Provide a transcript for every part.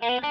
Good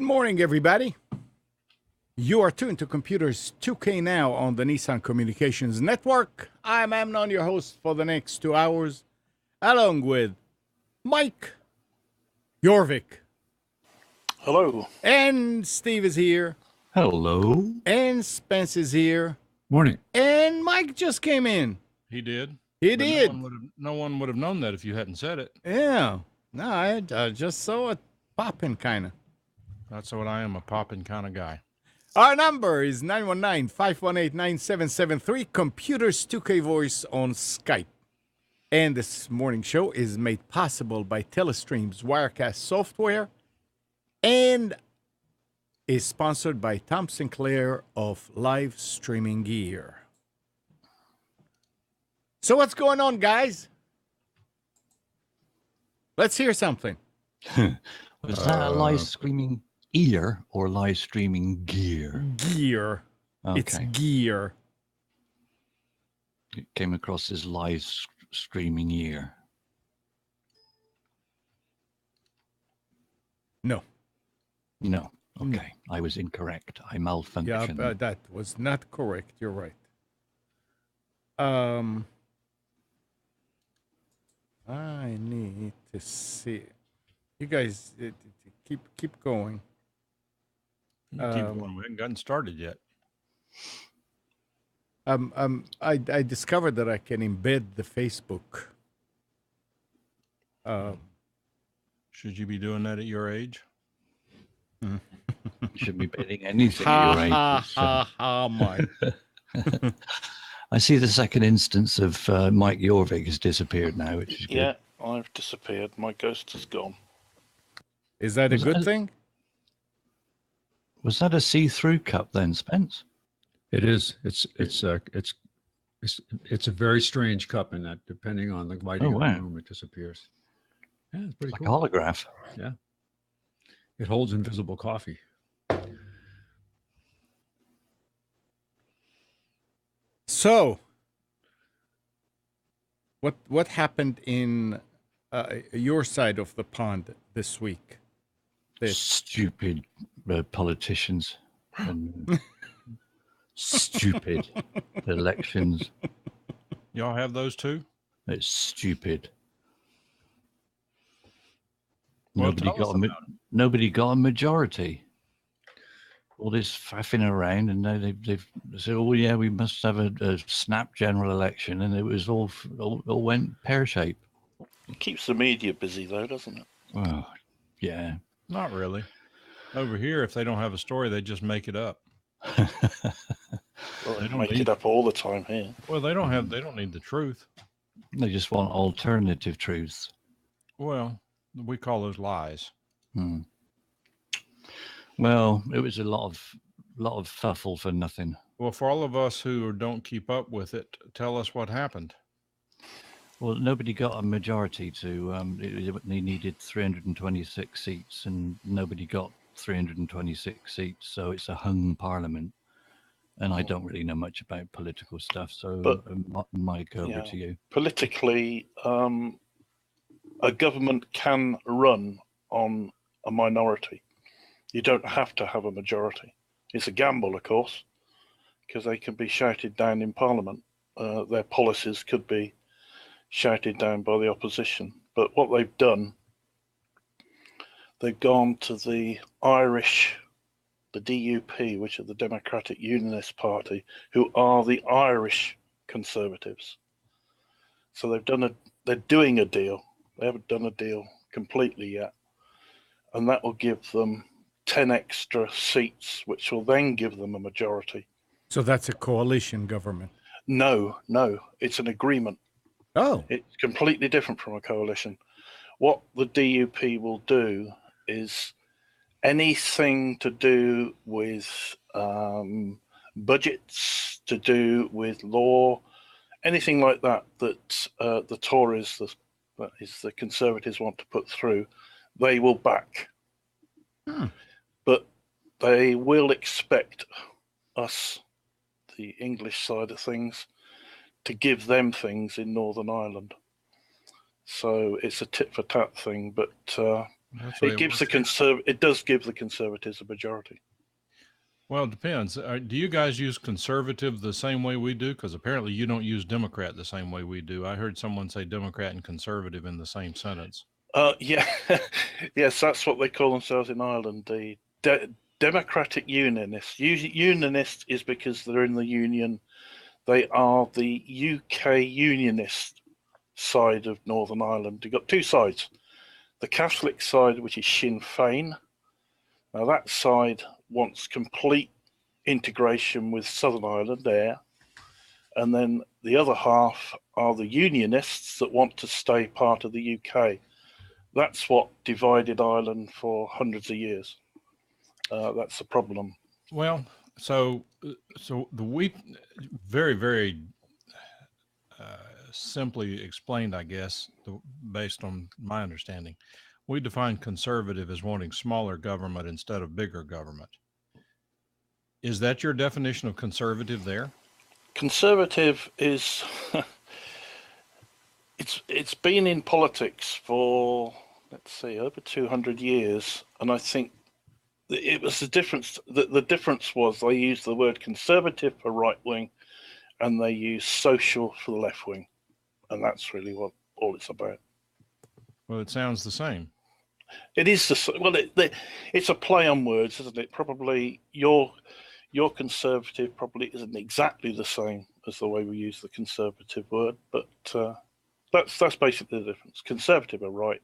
morning, everybody. You are tuned to Computers 2K Now on the Nissan Communications Network. I'm Amnon, your host for the next 2 hours, along with Mike Jorvik. Hello. And Steve is here. Hello. And Spence is here. Morning. And Mike just came in. He did. He did. No one would have known that if you hadn't said it. Yeah. No, I just saw it popping, kind of. That's what I am, a popping kind of guy. Our number is 919-518-9773, Computers 2K Voice on Skype. And this morning show is made possible by Telestream's Wirecast software and is sponsored by Tom Sinclair of Live Streaming Gear. So what's going on, guys? Let's hear something. Was that a live streaming ear or live streaming gear? Gear. Okay. It's gear. It came across as live streaming ear. No. No. Okay. I was incorrect. I malfunctioned. Yeah, but that was not correct. You're right. I need to see. You guys keep going. Keep going. We haven't gotten started yet. I discovered that I can embed the Facebook. Should you be doing that at your age? You shouldn't be betting anything at your age. Mike. I see the second instance of Mike Jorvik has disappeared now, which is good. Yeah, I've disappeared. My ghost is gone. Is that a good thing? Was that a see-through cup then, Spence? It is. It's a very strange cup in that, depending on the lighting of the room, it disappears. Yeah, it's pretty cool. Like a holograph. Yeah. It holds invisible coffee. So, what happened in your side of the pond this week? Stupid politicians and stupid elections. Y'all have those too? It's stupid. Well, Nobody got a majority. All this faffing around, and they've said, "Oh yeah, we must have a snap general election," and it was all went pear shaped. It keeps the media busy, though, doesn't it? Oh, yeah. Not really. Over here, if they don't have a story, they just make it up. Well, they don't make it up all the time here. Well, they don't need the truth. They just want alternative truths. Well, we call those lies. Well, it was a lot of fuffle for nothing. Well, for all of us who don't keep up with it, tell us what happened. Well, nobody got a majority to. They needed 326 seats, and nobody got 326 seats. So it's a hung parliament. And I don't really know much about political stuff, so Mike, over to you. Politically, a government can run on a minority. You don't have to have a majority. It's a gamble, of course, because they can be shouted down in Parliament. Their policies could be shouted down by the opposition. But what they've done, they've gone to the Irish the DUP, which are the Democratic Unionist Party, who are the Irish Conservatives. So they're doing a deal. They haven't done a deal completely yet. And that will give them 10 extra seats, which will then give them a majority. So that's a coalition government? No, it's an agreement. Oh. It's completely different from a coalition. What the DUP will do is anything to do with budgets, to do with law, anything like that the Tories, that is the Conservatives, want to put through, they will back. But they will expect us, the English side of things, to give them things in Northern Ireland. So it's a tit for tat thing, but it does give the Conservatives a majority. Well, it depends. Do you guys use conservative the same way we do? Because apparently you don't use Democrat the same way we do. I heard someone say Democrat and conservative in the same sentence. Yeah, yes, that's what they call themselves in Ireland. The Democratic Unionists. Unionist is because they're in the union. They are the UK Unionist side of Northern Ireland. You've got two sides. The Catholic side, which is Sinn Féin. Now that side wants complete integration with Southern Ireland there. And then the other half are the Unionists that want to stay part of the UK. That's what divided Ireland for hundreds of years. That's the problem. Well, so we very, very simply explained, I guess, based on my understanding, we define conservative as wanting smaller government instead of bigger government. Is that your definition of conservative there? Conservative is, it's been in politics for, let's see, over 200 years. And I think it was the difference. The difference was they used the word conservative for right wing and they used social for the left wing. And that's really what all it's about. Well, it sounds the same. It is it's a play on words, isn't it? Probably your conservative probably isn't exactly the same as the way we use the conservative word, but that's basically the difference. Conservative are right,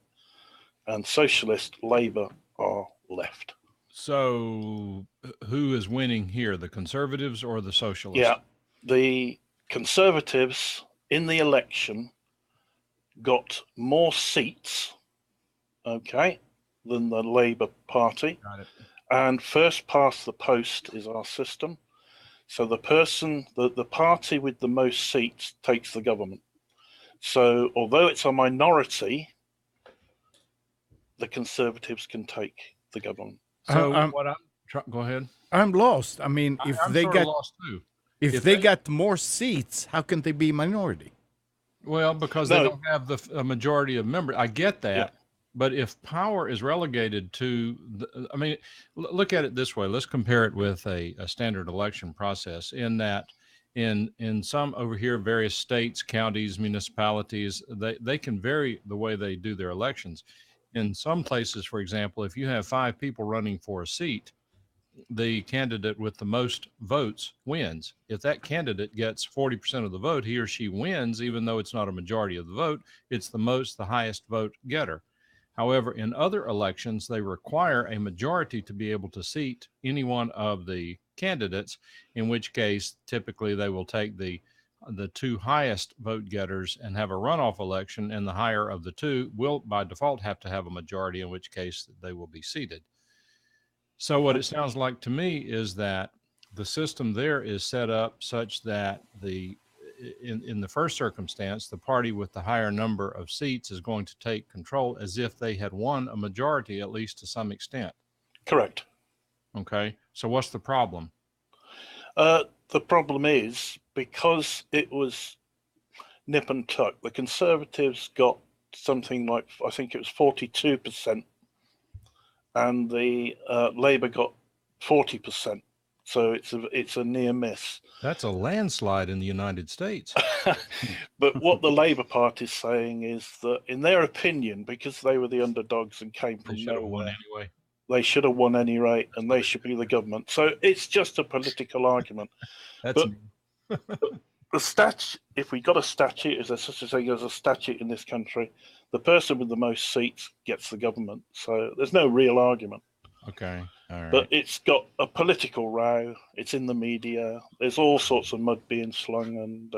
and socialist, Labour are left. So, who is winning here, the Conservatives or the Socialists? Yeah, the Conservatives in the election got more seats, okay, than the Labour Party. Got it. And first past the post is our system. So the party with the most seats takes the government. So although it's a minority, the Conservatives can take the government. So go ahead. I'm lost. I mean, if they got more seats, how can they be minority? Well, because they don't have a majority of members. I get that. Yeah. But if power is relegated to, look at it this way. Let's compare it with a standard election process in that in some over here, various states, counties, municipalities, they can vary the way they do their elections. In some places, for example, if you have 5 people running for a seat, the candidate with the most votes wins. If that candidate gets 40% of the vote, he or she wins, even though it's not a majority of the vote. It's the highest vote getter. However, in other elections, they require a majority to be able to seat any one of the candidates, in which case, typically they will take the 2 highest vote getters and have a runoff election, and the higher of the 2 will by default have to have a majority, in which case they will be seated. So what it sounds like to me is that the system there is set up such that in the first circumstance, the party with the higher number of seats is going to take control as if they had won a majority, at least to some extent. Correct. Okay. So what's the problem? The problem is because it was nip and tuck, the Conservatives got something like, I think it was 42%, and the Labour got 40%. So it's a near miss. That's a landslide in the United States. But what the Labour Party is saying is that, in their opinion, because they were the underdogs and came from nowhere, anyway, they should have won any rate, and they should be the government. So it's just a political argument. That's But the statute, if we got a statute, is there such a thing as a statute in this country? The person with the most seats gets the government. So there's no real argument. okay. All right. But it's got a political row. It's in the media. There's all sorts of mud being slung, and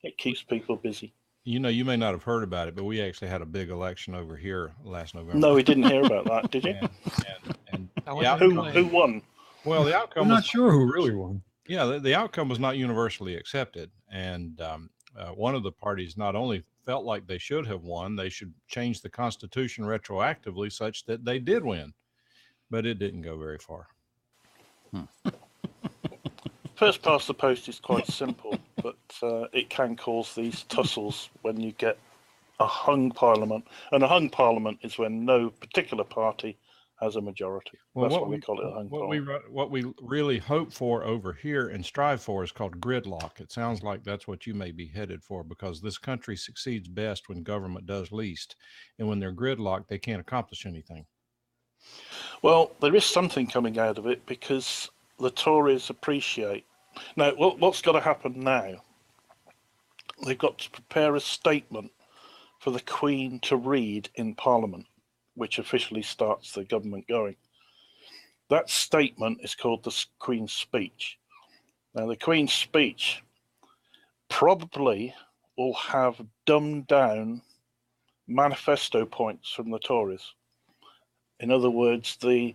it keeps people busy. You know, you may not have heard about it, but we actually had a big election over here last November. No, we didn't hear about that, did you? And Who won? Well, the outcome I'm not sure who really won. Yeah, the outcome was not universally accepted. And one of the parties not only felt like they should have won, they should change the Constitution retroactively such that they did win. But it didn't go very far. First past the post is quite simple, but it can cause these tussles when you get a hung parliament. And a hung parliament is when no particular party has a majority. Well, that's why we call it a hung parliament. What we really hope for over here and strive for is called gridlock. It sounds like that's what you may be headed for, because this country succeeds best when government does least. And when they're gridlocked, they can't accomplish anything. Well, there is something coming out of it, because the Tories appreciate. Now, what's got to happen now? They've got to prepare a statement for the Queen to read in Parliament, which officially starts the government going. That statement is called the Queen's Speech. Now, the Queen's Speech probably will have dumbed down manifesto points from the Tories. In other words, the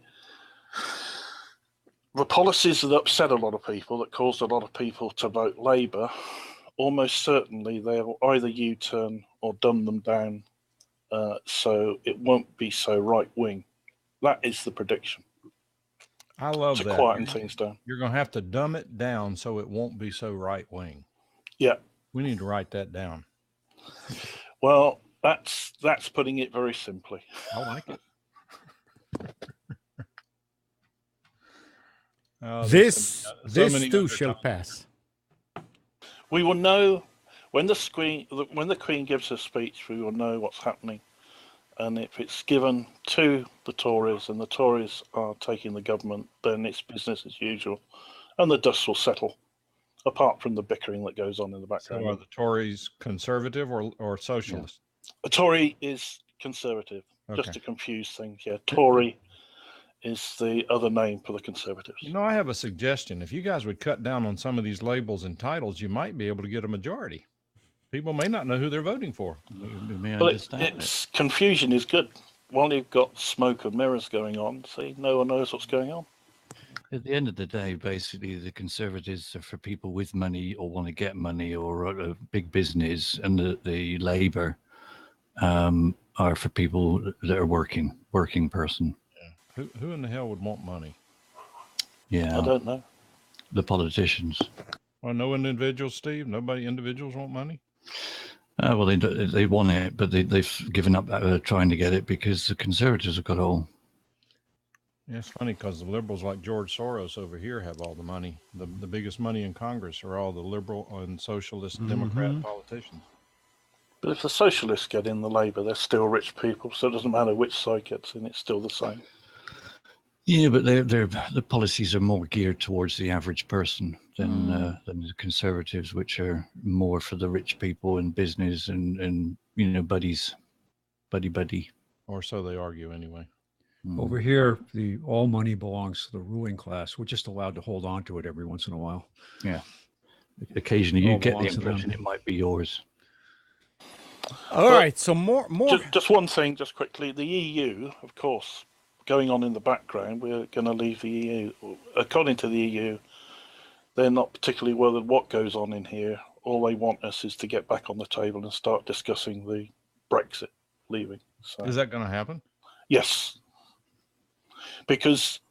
policies that upset a lot of people, that caused a lot of people to vote Labour, almost certainly they'll either U-turn or dumb them down, so it won't be so right-wing. That is the prediction. I love to that. Quieten things down. You're going to have to dumb it down so it won't be so right-wing. Yeah. We need to write that down. Well, that's putting it very simply. I like it. This too shall pass. We will know when the Queen gives her speech. We will know what's happening, and if it's given to the Tories and the Tories are taking the government, then it's business as usual, and the dust will settle. Apart from the bickering that goes on in the background. So are the Tories conservative or socialist? Yeah. A Tory is conservative, okay. Just to confuse things. Yeah, Tory is the other name for the Conservatives. You know, I have a suggestion. If you guys would cut down on some of these labels and titles, you might be able to get a majority. People may not know who they're voting for. It's confusion is good. While you've got smoke and mirrors going on, see, no one knows what's going on. At the end of the day, basically, the Conservatives are for people with money or want to get money or a big business, and the Labour are for people that are working person. Who in the hell would want money? Yeah, I don't know. The politicians. Well, no individuals, Steve. Nobody individuals want money. Well, they want it, but they've given up trying to get it because the Conservatives have got all. Yeah, it's funny because the liberals like George Soros over here have all the money. The biggest money in Congress are all the liberal and socialist Democrat politicians. But if the socialists get in the Labour, they're still rich people, so it doesn't matter which side gets in, it's still the same. Yeah, but the policies are more geared towards the average person than the Conservatives, which are more for the rich people and business and buddy. Or so they argue anyway. Over here, all money belongs to the ruling class. We're just allowed to hold on to it every once in a while. Yeah. Occasionally you get the impression it might be yours. All right, so more. Just one thing, just quickly. The EU, of course, going on in the background, we're going to leave the EU. According to the EU, they're not particularly worried what goes on in here. All they want us is to get back on the table and start discussing the Brexit leaving. So, is that going to happen? Yes. Because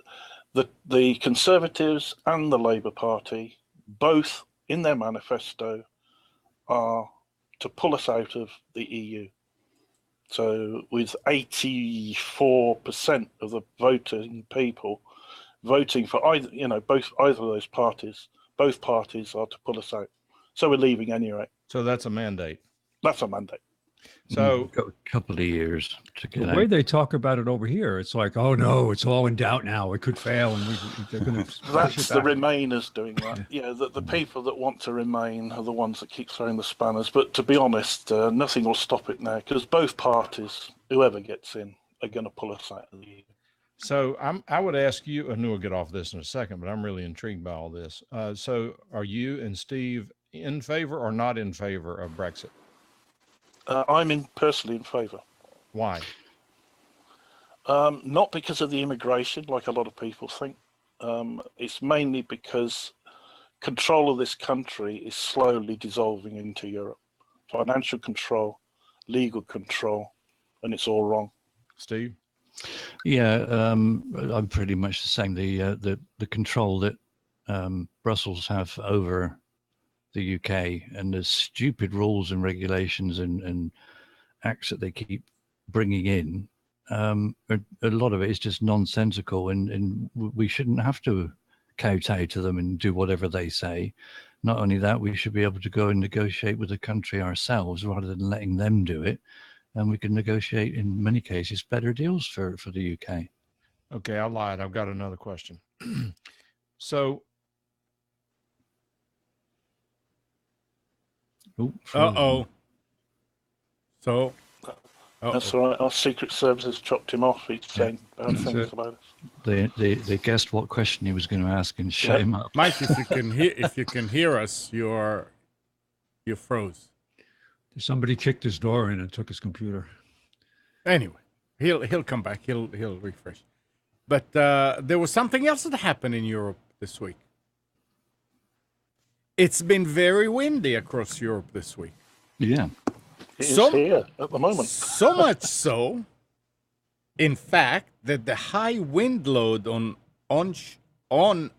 the Conservatives and the Labour Party, both in their manifesto, are to pull us out of the EU. So with 84% of the voting people voting for either of those parties, both parties are to pull us out. So we're leaving anyway. So that's a mandate. That's a mandate. So Got a couple of years to get The way out. they talk about it over here, it's like, oh no, it's all in doubt now. It could fail, and they're going to push That's it the back. Remainers doing that. Yeah, the people that want to remain are the ones that keep throwing the spanners. But to be honest, nothing will stop it now because both parties, whoever gets in, are going to pull us out of the EU. So I would ask you, and we'll get off this in a second, but I'm really intrigued by all this. So are you and Steve in favor or not in favor of Brexit? I'm personally in favour. Why? Not because of the immigration, like a lot of people think. It's mainly because control of this country is slowly dissolving into Europe. Financial control, legal control, and it's all wrong. Steve? Yeah, I'm pretty much the same. The control that Brussels have over the UK and the stupid rules and regulations and acts that they keep bringing in, a lot of it is just nonsensical, and we shouldn't have to kowtow to them and do whatever they say. Not only that, we should be able to go and negotiate with the country ourselves rather than letting them do it. And we can negotiate, in many cases, better deals for the UK. Okay, I lied. I've got another question. So, Uh-oh. So, That's all right. Our Secret Services chopped him off. He's saying bad things about us. they guessed what question he was going to ask and shut him up. Mike, if you can hear us, you froze. Somebody kicked his door in and took his computer. Anyway, he'll come back. He'll refresh. But there was something else that happened in Europe this week. It's been very windy across Europe this week. Yeah. It is here at the moment. So much so, in fact, that the high wind load on onshore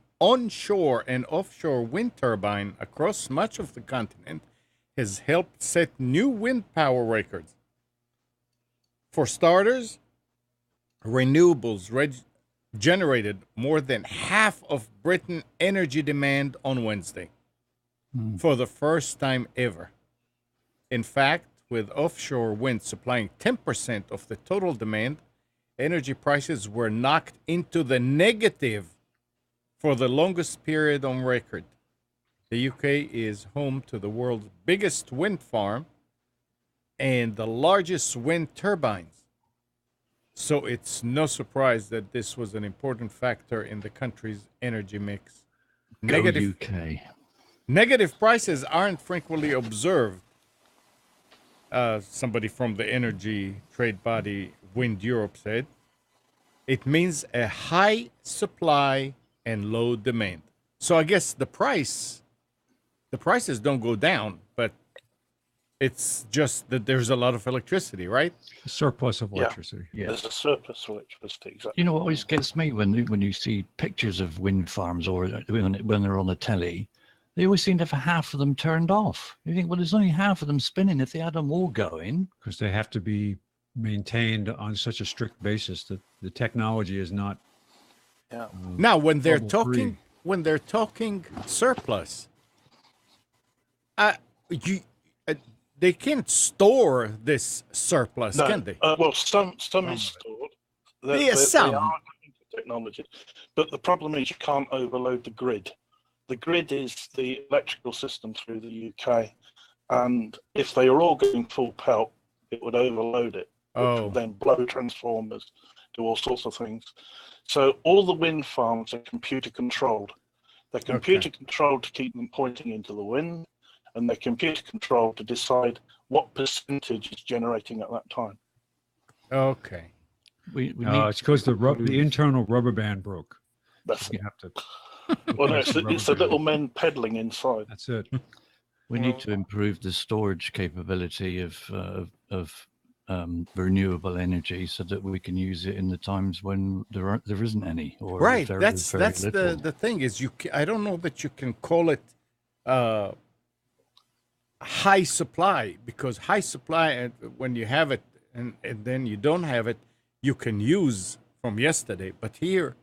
and offshore wind turbine across much of the continent has helped set new wind power records. For starters, renewables generated more than half of Britain's energy demand on Wednesday for the first time ever. In fact, with offshore wind supplying 10% of the total demand, energy prices were knocked into the negative for the longest period on record. The UK is home to the world's biggest wind farm and the largest wind turbines. So it's no surprise that this was an important factor in the country's energy mix. Go UK. Negative prices aren't frequently observed. Somebody from the energy trade body Wind Europe said. It means a high supply and low demand. So I guess the prices don't go down, but it's just that there's a lot of electricity, right? A surplus of electricity. Yeah. There's a surplus of electricity, exactly. You know what always gets me when you see pictures of wind farms or when they're on the telly, they always seem to have half of them turned off. You think, well, there's only half of them spinning. If they had them all going, Because they have to be maintained on such a strict basis that the technology is not. Yeah. Now, when they're trouble-free. talking surplus, they can't store this surplus, No, can they? well, some is stored. They some. are looking for technology, but the problem is you can't overload the grid. The grid is the electrical system through the UK, and if they are all going full pelt, it would overload it. Which would then blow transformers, do all sorts of things. So all the wind farms are computer controlled. They're computer controlled to keep them pointing into the wind, and they're computer controlled to decide what percentage is generating at that time. Okay. we It's because the internal rubber band broke. That's You have to. well, no, it's the little men pedaling inside. That's it. We need to improve the storage capability of renewable energy so that we can use it in the times when there isn't any. Or Right. very, That's very little. the thing is I don't know that you can call it high supply, because high supply, when you have it and then you don't have it, you can use from yesterday. But here,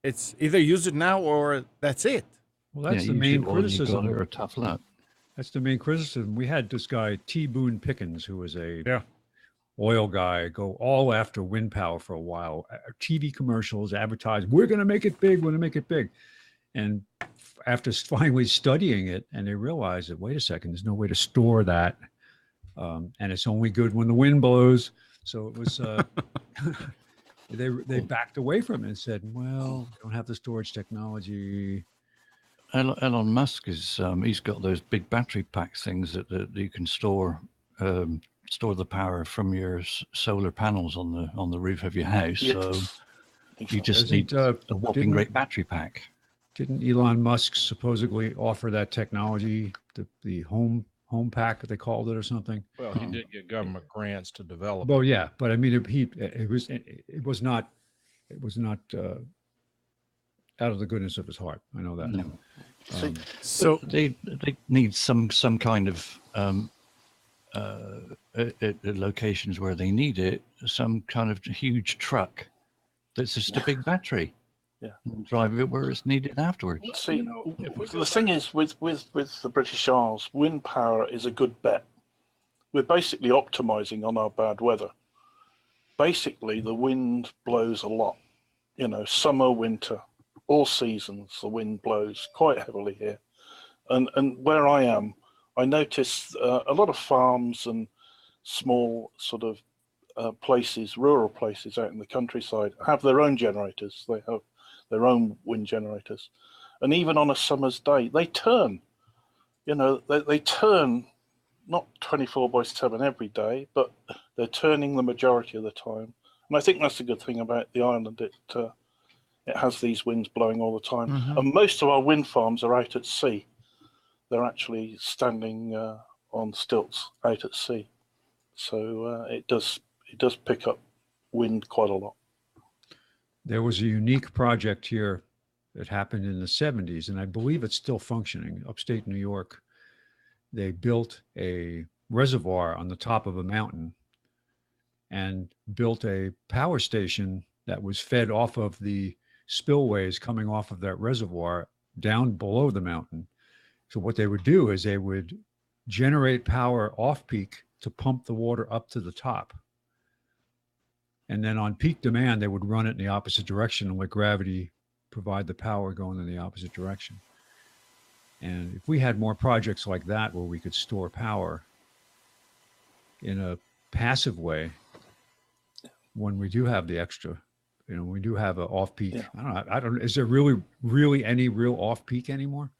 it's either use it now or that's it. Well, that's Yeah, the use main it while you got criticism. it or tough luck. That's the main criticism. We had this guy T. Boone Pickens, who was a oil guy go all after wind power for a while. TV commercials advertise, we're going to make it big, we're going to make it big. And after finally studying it, and they realize that, wait a second, there's no way to store that. And it's only good when the wind blows. So it was, they backed away from it and said, well, we don't have the storage technology. Elon Musk is, he's got those big battery pack things that you can store the power from your solar panels on the roof of your house. Yes. So you just need a whopping great battery pack. Didn't Elon Musk supposedly offer that technology, the home pack, they called it, or something? Well, he did get government grants to develop. Well, yeah, but I mean, it was not out of the goodness of his heart. I know that. No. So they need some kind of locations where they need it, some kind of huge truck that's just a big battery. Yeah. And drive it where it's needed afterwards. See, the thing is with the British Isles, wind power is a good bet. We're basically optimizing on our bad weather. Basically, the wind blows a lot. Summer, winter, all seasons, the wind blows quite heavily here. And where I am, I notice a lot of farms and small sort of places, rural places out in the countryside, have their own generators. They have their own wind generators. And even on a summer's day, they turn. They turn not 24/7 every day, but they're turning the majority of the time. And I think that's the good thing about the island. It has these winds blowing all the time. Mm-hmm. And most of our wind farms are out at sea. They're actually standing on stilts out at sea. So it does pick up wind quite a lot. There was a unique project here that happened in the 70s, and I believe it's still functioning, upstate New York. They built a reservoir on the top of a mountain and built a power station that was fed off of the spillways coming off of that reservoir down below the mountain. So what they would do is they would generate power off peak to pump the water up to the top. And then on peak demand, they would run it in the opposite direction and let gravity provide the power going in the opposite direction. And if we had more projects like that where we could store power in a passive way, when we do have the extra, we do have an off peak. Yeah. I don't know. Is there really any real off peak anymore?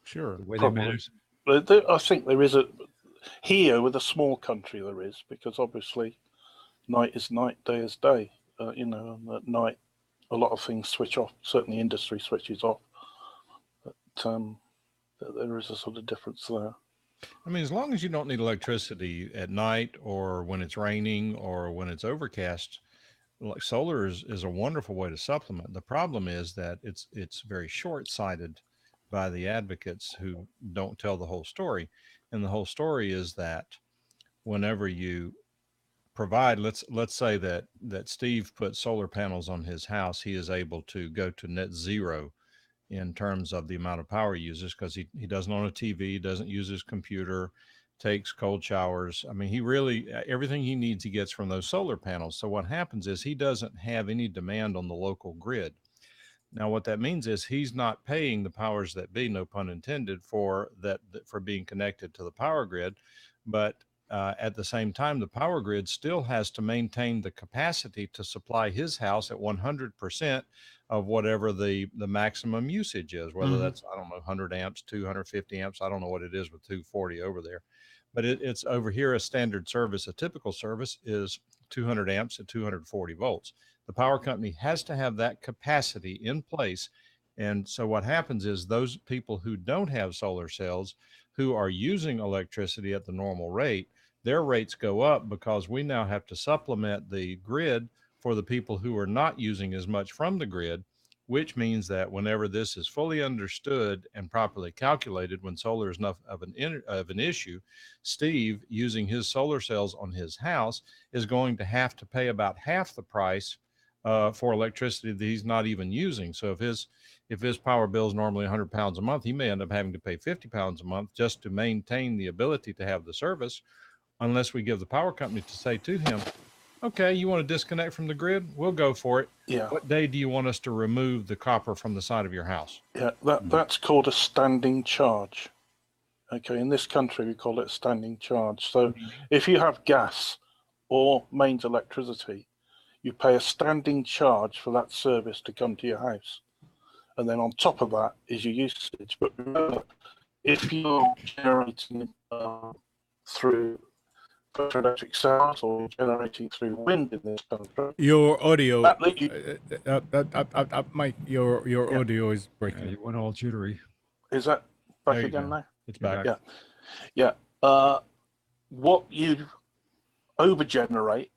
Sure. The way they manage. But I think there is here with a small country there is, because obviously night is night, day is day. And at night, a lot of things switch off. Certainly, industry switches off. But there is a sort of difference there. I mean, as long as you don't need electricity at night or when it's raining or when it's overcast, like solar is a wonderful way to supplement. The problem is that it's very short-sighted by the advocates who don't tell the whole story. And the whole story is that whenever you provide, let's say that Steve put solar panels on his house, he is able to go to net zero in terms of the amount of power he uses, because he doesn't own a TV, doesn't use his computer, takes cold showers. I mean, he really, everything he needs, he gets from those solar panels. So what happens is he doesn't have any demand on the local grid. Now, what that means is he's not paying the powers that be, no pun intended, for being connected to the power grid. But at the same time, the power grid still has to maintain the capacity to supply his house at 100% of whatever the maximum usage is, whether that's, I don't know, 100 amps, 250 amps. I don't know what it is with 240 over there. But it's over here, a standard service, a typical service is 200 amps at 240 volts. The power company has to have that capacity in place. And so what happens is those people who don't have solar cells, who are using electricity at the normal rate, their rates go up because we now have to supplement the grid for the people who are not using as much from the grid, which means that whenever this is fully understood and properly calculated, when solar is enough of an issue, Steve, using his solar cells on his house, is going to have to pay about half the price for electricity that he's not even using. So if his power bill is normally £100 a month, he may end up having to pay £50 a month just to maintain the ability to have the service. unless we give the power company to say to him, okay, you want to disconnect from the grid? We'll go for it. Yeah. What day do you want us to remove the copper from the side of your house? Yeah, that's called a standing charge. Okay, in this country we call it a standing charge. So if you have gas or mains electricity, you pay a standing charge for that service to come to your house. And then on top of that is your usage. But remember, if you're generating through photoelectric cells or generating through wind in this country, Your audio, Mike, your audio is breaking. You went all jittery. Is that back There you again go. now? It's back. Yeah. What you overgenerate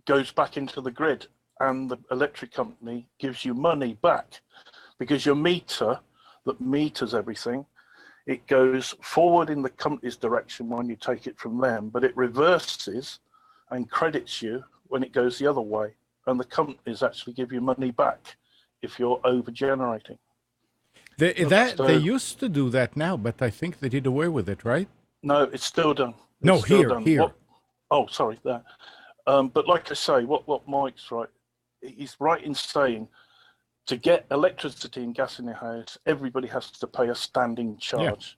goes back into the grid, and the electric company gives you money back, because your meter that meters everything, it goes forward in the company's direction when you take it from them, but it reverses and credits you when it goes the other way, and the companies actually give you money back if you're overgenerating. They used to do that now, but I think they did away with it, right? No, it's still done. No, here. Oh, sorry, there. But like I say, what Mike's right, he's right in saying, to get electricity and gas in your house, everybody has to pay a standing charge,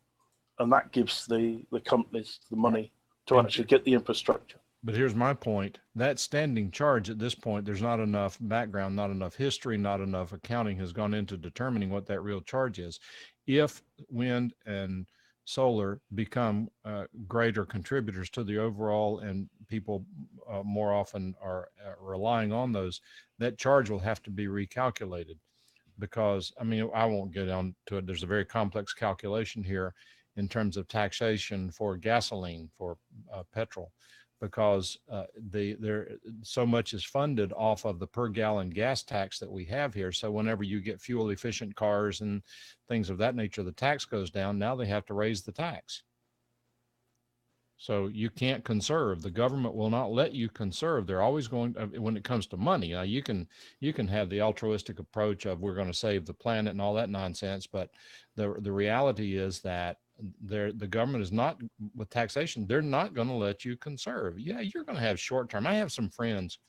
and that gives the companies the money to actually get the infrastructure. But here's my point. That standing charge at this point, there's not enough background, not enough history, not enough accounting has gone into determining what that real charge is. If wind and solar become greater contributors to the overall, and people more often are relying on those, that charge will have to be recalculated, because, I mean, I won't get on to it. There's a very complex calculation here in terms of taxation for gasoline, for petrol, because there so much is funded off of the per gallon gas tax that we have here. So whenever you get fuel efficient cars and things of that nature, the tax goes down. Now they have to raise the tax. So you can't conserve. The government will not let you conserve. They're always going to, when it comes to money. Now you can have the altruistic approach of we're going to save the planet and all that nonsense, but the reality is that the government is not, with taxation, they're not going to let you conserve. Yeah, you're going to have short term. I have some friends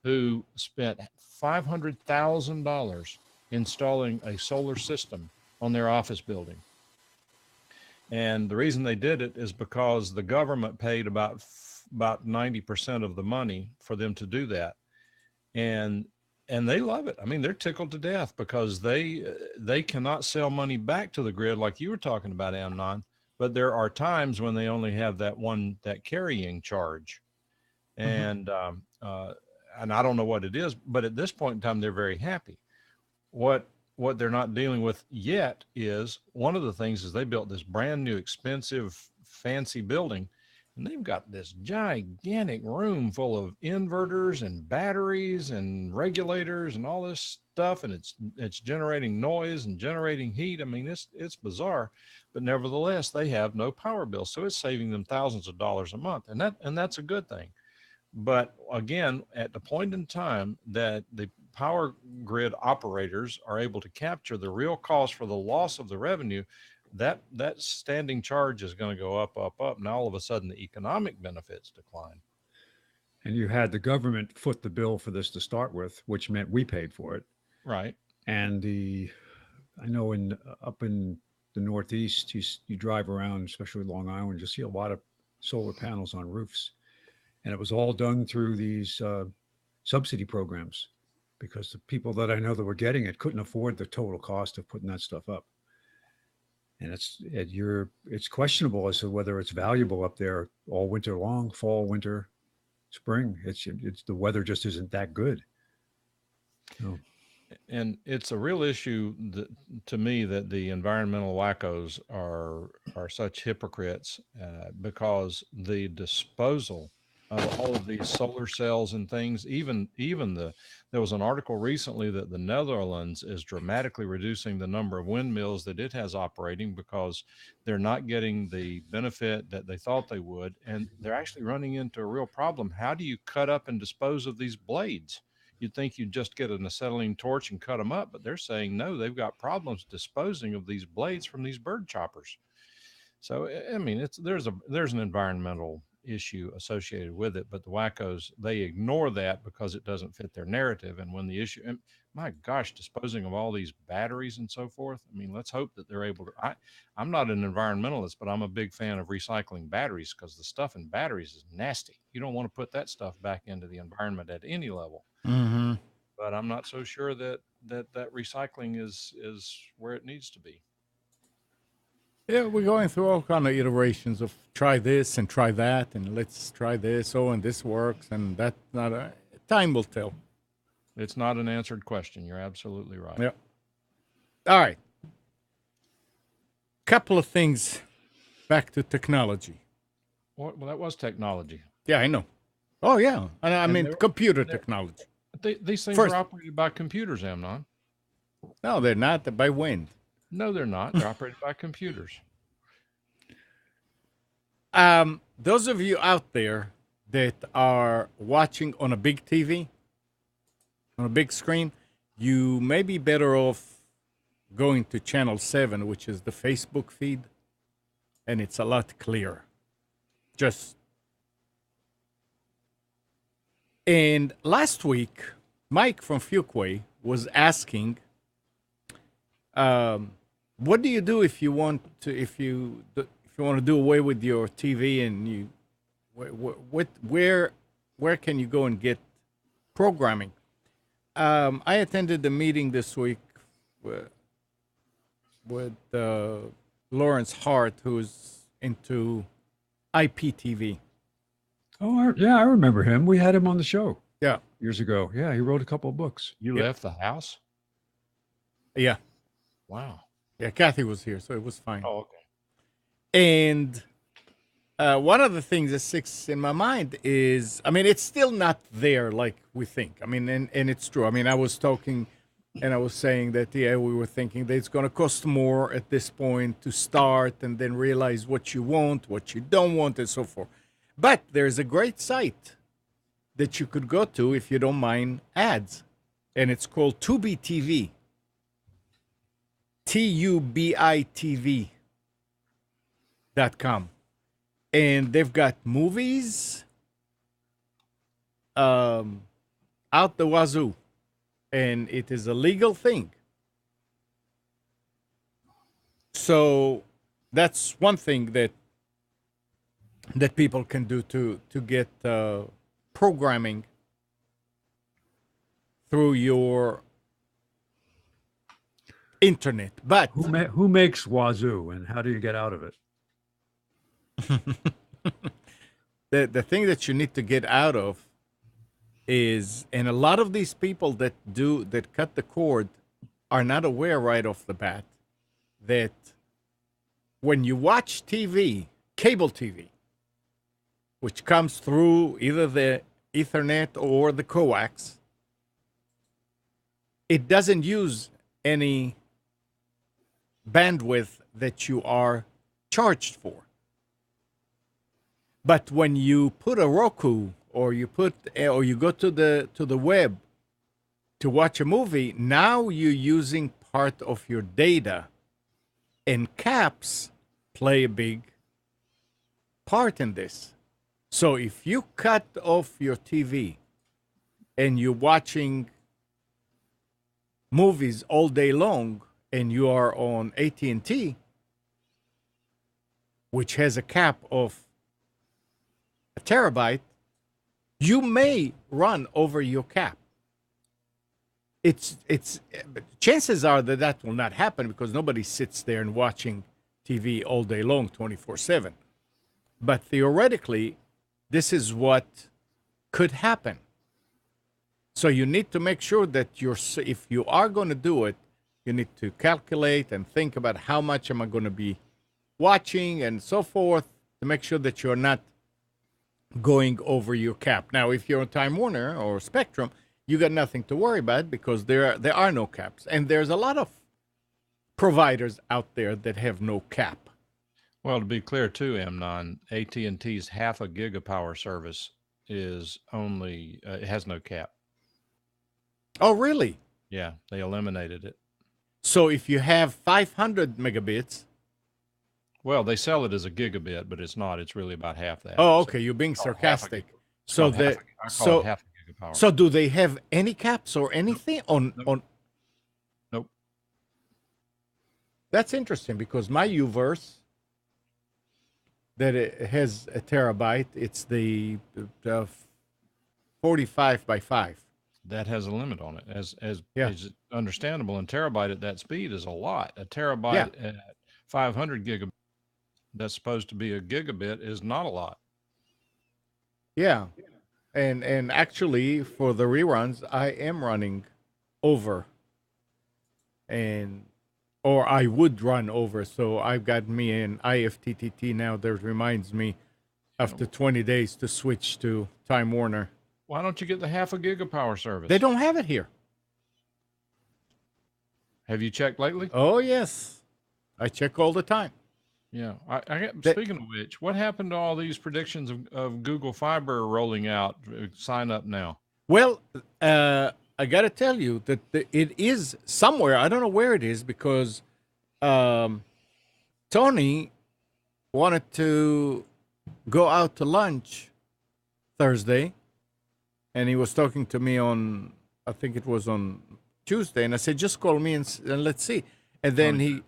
who spent $500,000 installing a solar system on their office building. And the reason they did it is because the government paid about 90% of the money for them to do that. And they love it. I mean, they're tickled to death because they cannot sell money back to the grid like you were talking about, Amnon. But there are times when they only have that carrying charge, and I don't know what it is, but at this point in time, they're very happy. What they're not dealing with yet is, one of the things is they built this brand new, expensive, fancy building. And they've got this gigantic room full of inverters and batteries and regulators and all this stuff, and it's generating noise and generating heat. I mean, it's bizarre, but nevertheless, they have no power bill, so it's saving them thousands of dollars a month, and that's a good thing. But again, at the point in time that the power grid operators are able to capture the real cost for the loss of the revenue, that standing charge is going to go up, and all of a sudden the economic benefits decline. And you had the government foot the bill for this to start with, which meant we paid for it. Right. And I know up in the Northeast, you drive around, especially Long Island, you see a lot of solar panels on roofs. And it was all done through these subsidy programs, because the people that I know that were getting it couldn't afford the total cost of putting that stuff up. And it's questionable as to whether it's valuable up there all winter long, fall, winter, spring. It's the weather just isn't that good. So. And it's a real issue to me that the environmental wackos are such hypocrites, because the disposal of all of these solar cells and things, even there was an article recently that the Netherlands is dramatically reducing the number of windmills that it has operating because they're not getting the benefit that they thought they would, and they're actually running into a real problem. How do you cut up and dispose of these blades? You'd think you'd just get an acetylene torch and cut them up, but they're saying no, they've got problems disposing of these blades from these bird choppers. So I mean, there's an environmental issue associated with it, but the wackos, they ignore that because it doesn't fit their narrative. And when the issue, and my gosh, disposing of all these batteries and so forth. I mean, let's hope that they're able to. I'm not an environmentalist, but I'm a big fan of recycling batteries because the stuff in batteries is nasty. You don't want to put that stuff back into the environment at any level. Mm-hmm. But I'm not so sure that recycling is where it needs to be. Yeah, we're going through all kind of iterations of try this and try that, and let's try this. Oh, and this works, and that not a time will tell. It's not an answered question. You're absolutely right. Yeah. All right. Couple of things back to technology. Well, that was technology. Yeah, I know. Oh, yeah. I mean, computer technology. These things First- are operated by computers, Amnon. No, they're not. They're by wind. No, they're not. They're operated by computers. Those of you out there that are watching on a big TV, on a big screen, you may be better off going to channel 7, which is the Facebook feed, and it's a lot clearer. And last week, Mike from Fuquay was asking, what do you do if you want to do away with your TV, and where can you go and get programming? I attended the meeting this week with Lawrence Hart, who's into IPTV. Oh, yeah, I remember him. We had him on the show. Yeah. Years ago. Yeah, he wrote a couple of books. You left the house? Yeah. Wow. Yeah, Kathy was here, so it was fine. Oh, okay. And one of the things that sticks in my mind is, I mean, it's still not there like we think. I mean, and it's true. I mean, I was talking and I was saying that, yeah, we were thinking that it's going to cost more at this point to start and then realize what you want, what you don't want, and so forth. But there's a great site that you could go to if you don't mind ads, and it's called TubiTV. TubiTV.com. And they've got movies out the wazoo, and it is a legal thing. So that's one thing that people can do to get programming through your internet. But Who makes Wazoo, and how do you get out of it? the thing that you need to get out of is, and a lot of these people that cut the cord are not aware right off the bat that when you watch TV, cable TV, which comes through either the Ethernet or the coax, it doesn't use any bandwidth that you are charged for. But when you put a Roku or you go to the web to watch a movie, now you're using part of your data, and caps play a big part in this. So if you cut off your TV and you're watching movies all day long and you are on AT&T, which has a cap of a terabyte, you may run over your cap. It's chances are that will not happen because nobody sits there and watching TV all day long 24/7. But theoretically, this is what could happen. So you need to make sure that if you are going to do it, you need to calculate and think about how much am I going to be watching and so forth to make sure that you're not going over your cap. Now, if you're on Time Warner or Spectrum, you got nothing to worry about because there are no caps. And there's a lot of providers out there that have no cap. Well, to be clear too, Amnon, AT&T's half a gigapower service is only, it has no cap. Oh, really? Yeah, they eliminated it. So if you have 500 megabits, Well, they sell it as a gigabit, but it's not. It's really about half that. Oh, So okay. You're being it's called half a sarcastic. gig- it's So called half the a- I call so it half a gigapower. so do they have any caps or anything on Nope. on? Nope. That's interesting because my UVerse that it has a terabyte. It's the 45 by 5. That has a limit on it, as Yeah. is understandable. And terabyte at that speed is a lot. A terabyte at 500 gigabit, that's supposed to be a gigabit, is not a lot. Yeah. And actually for the reruns, I am running over, or I would run over. So I've got me an IFTTT now that reminds me after 20 days to switch to Time Warner. Why don't you get the half a gigapower service? They don't have it here. Have you checked lately? Oh yes, I check all the time. Yeah. Speaking of which, what happened to all these predictions of Google Fiber rolling out? Sign up now. Well, I got to tell you that it is somewhere. I don't know where it is because Tony wanted to go out to lunch Thursday, and he was talking to me on, I think it was on Tuesday, and I said, just call me and let's see. And then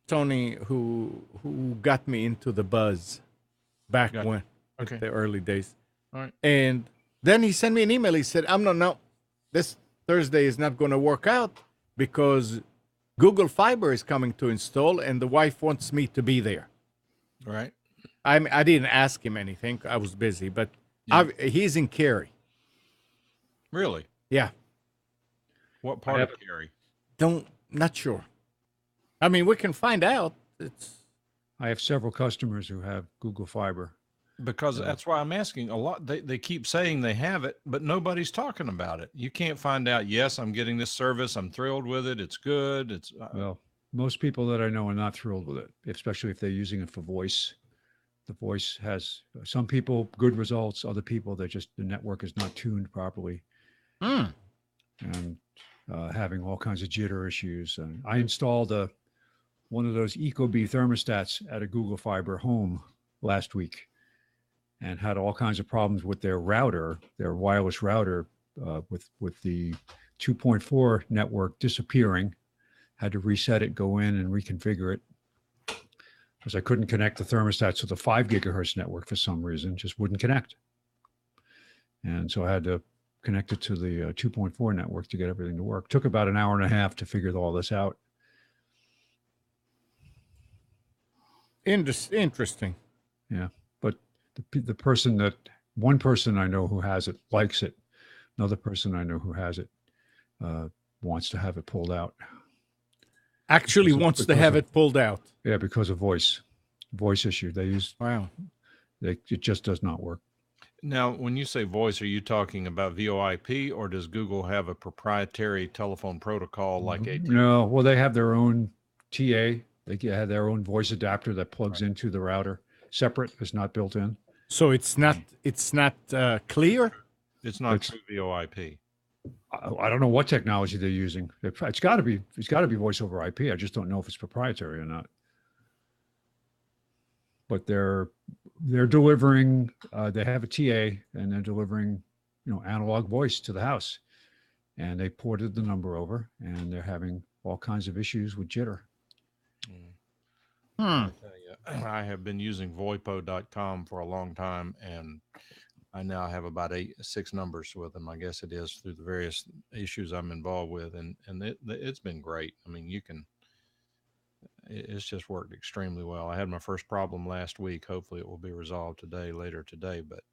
Tony, who got me into the buzz back when, the early days. All right. And then he sent me an email. He said, no, this Thursday is not going to work out because Google Fiber is coming to install and the wife wants me to be there. All right. I didn't ask him anything. I was busy, but he's in Cary. Really? Yeah. What part of Cary? Not sure. I mean, we can find out. I have several customers who have Google Fiber. Because that's why I'm asking a lot. They keep saying they have it, but nobody's talking about it. You can't find out, yes, I'm getting this service. I'm thrilled with it. It's good. It's well, most people that I know are not thrilled with it, especially if they're using it for voice. The voice has some people good results, other people that just the network is not tuned properly. And having all kinds of jitter issues. And I installed one of those Ecobee thermostats at a Google Fiber home last week and had all kinds of problems with their router, their wireless router, with the 2.4 network disappearing. Had to reset it, go in and reconfigure it because I couldn't connect the thermostat to the 5 gigahertz network for some reason, just wouldn't connect. And so I had to connect it to the 2.4 network to get everything to work. Took about an hour and a half to figure all this out. Interesting. Yeah. But the person one person I know who has it likes it. Another person I know who has it wants to have it pulled out. Actually wants to have it pulled out. Yeah, because of voice issue. They use, it just does not work. Now, when you say voice, are you talking about VoIP or does Google have a proprietary telephone protocol like AT&T? No, well, they have their own TA. They have their own voice adapter that plugs into the router. Separate, it's not built in. So it's not clear? It's not true VoIP. I don't know what technology they're using. It's got to be voice over IP. I just don't know if it's proprietary or not. But they're delivering. They have a TA and they're delivering, analog voice to the house, and they ported the number over, and they're having all kinds of issues with jitter. I tell you, I have been using voipo.com for a long time, and I now have about 6 numbers with them. I guess it is through the various issues I'm involved with, and it's been great. I mean, it's just worked extremely well. I had my first problem last week. Hopefully it will be resolved later today. But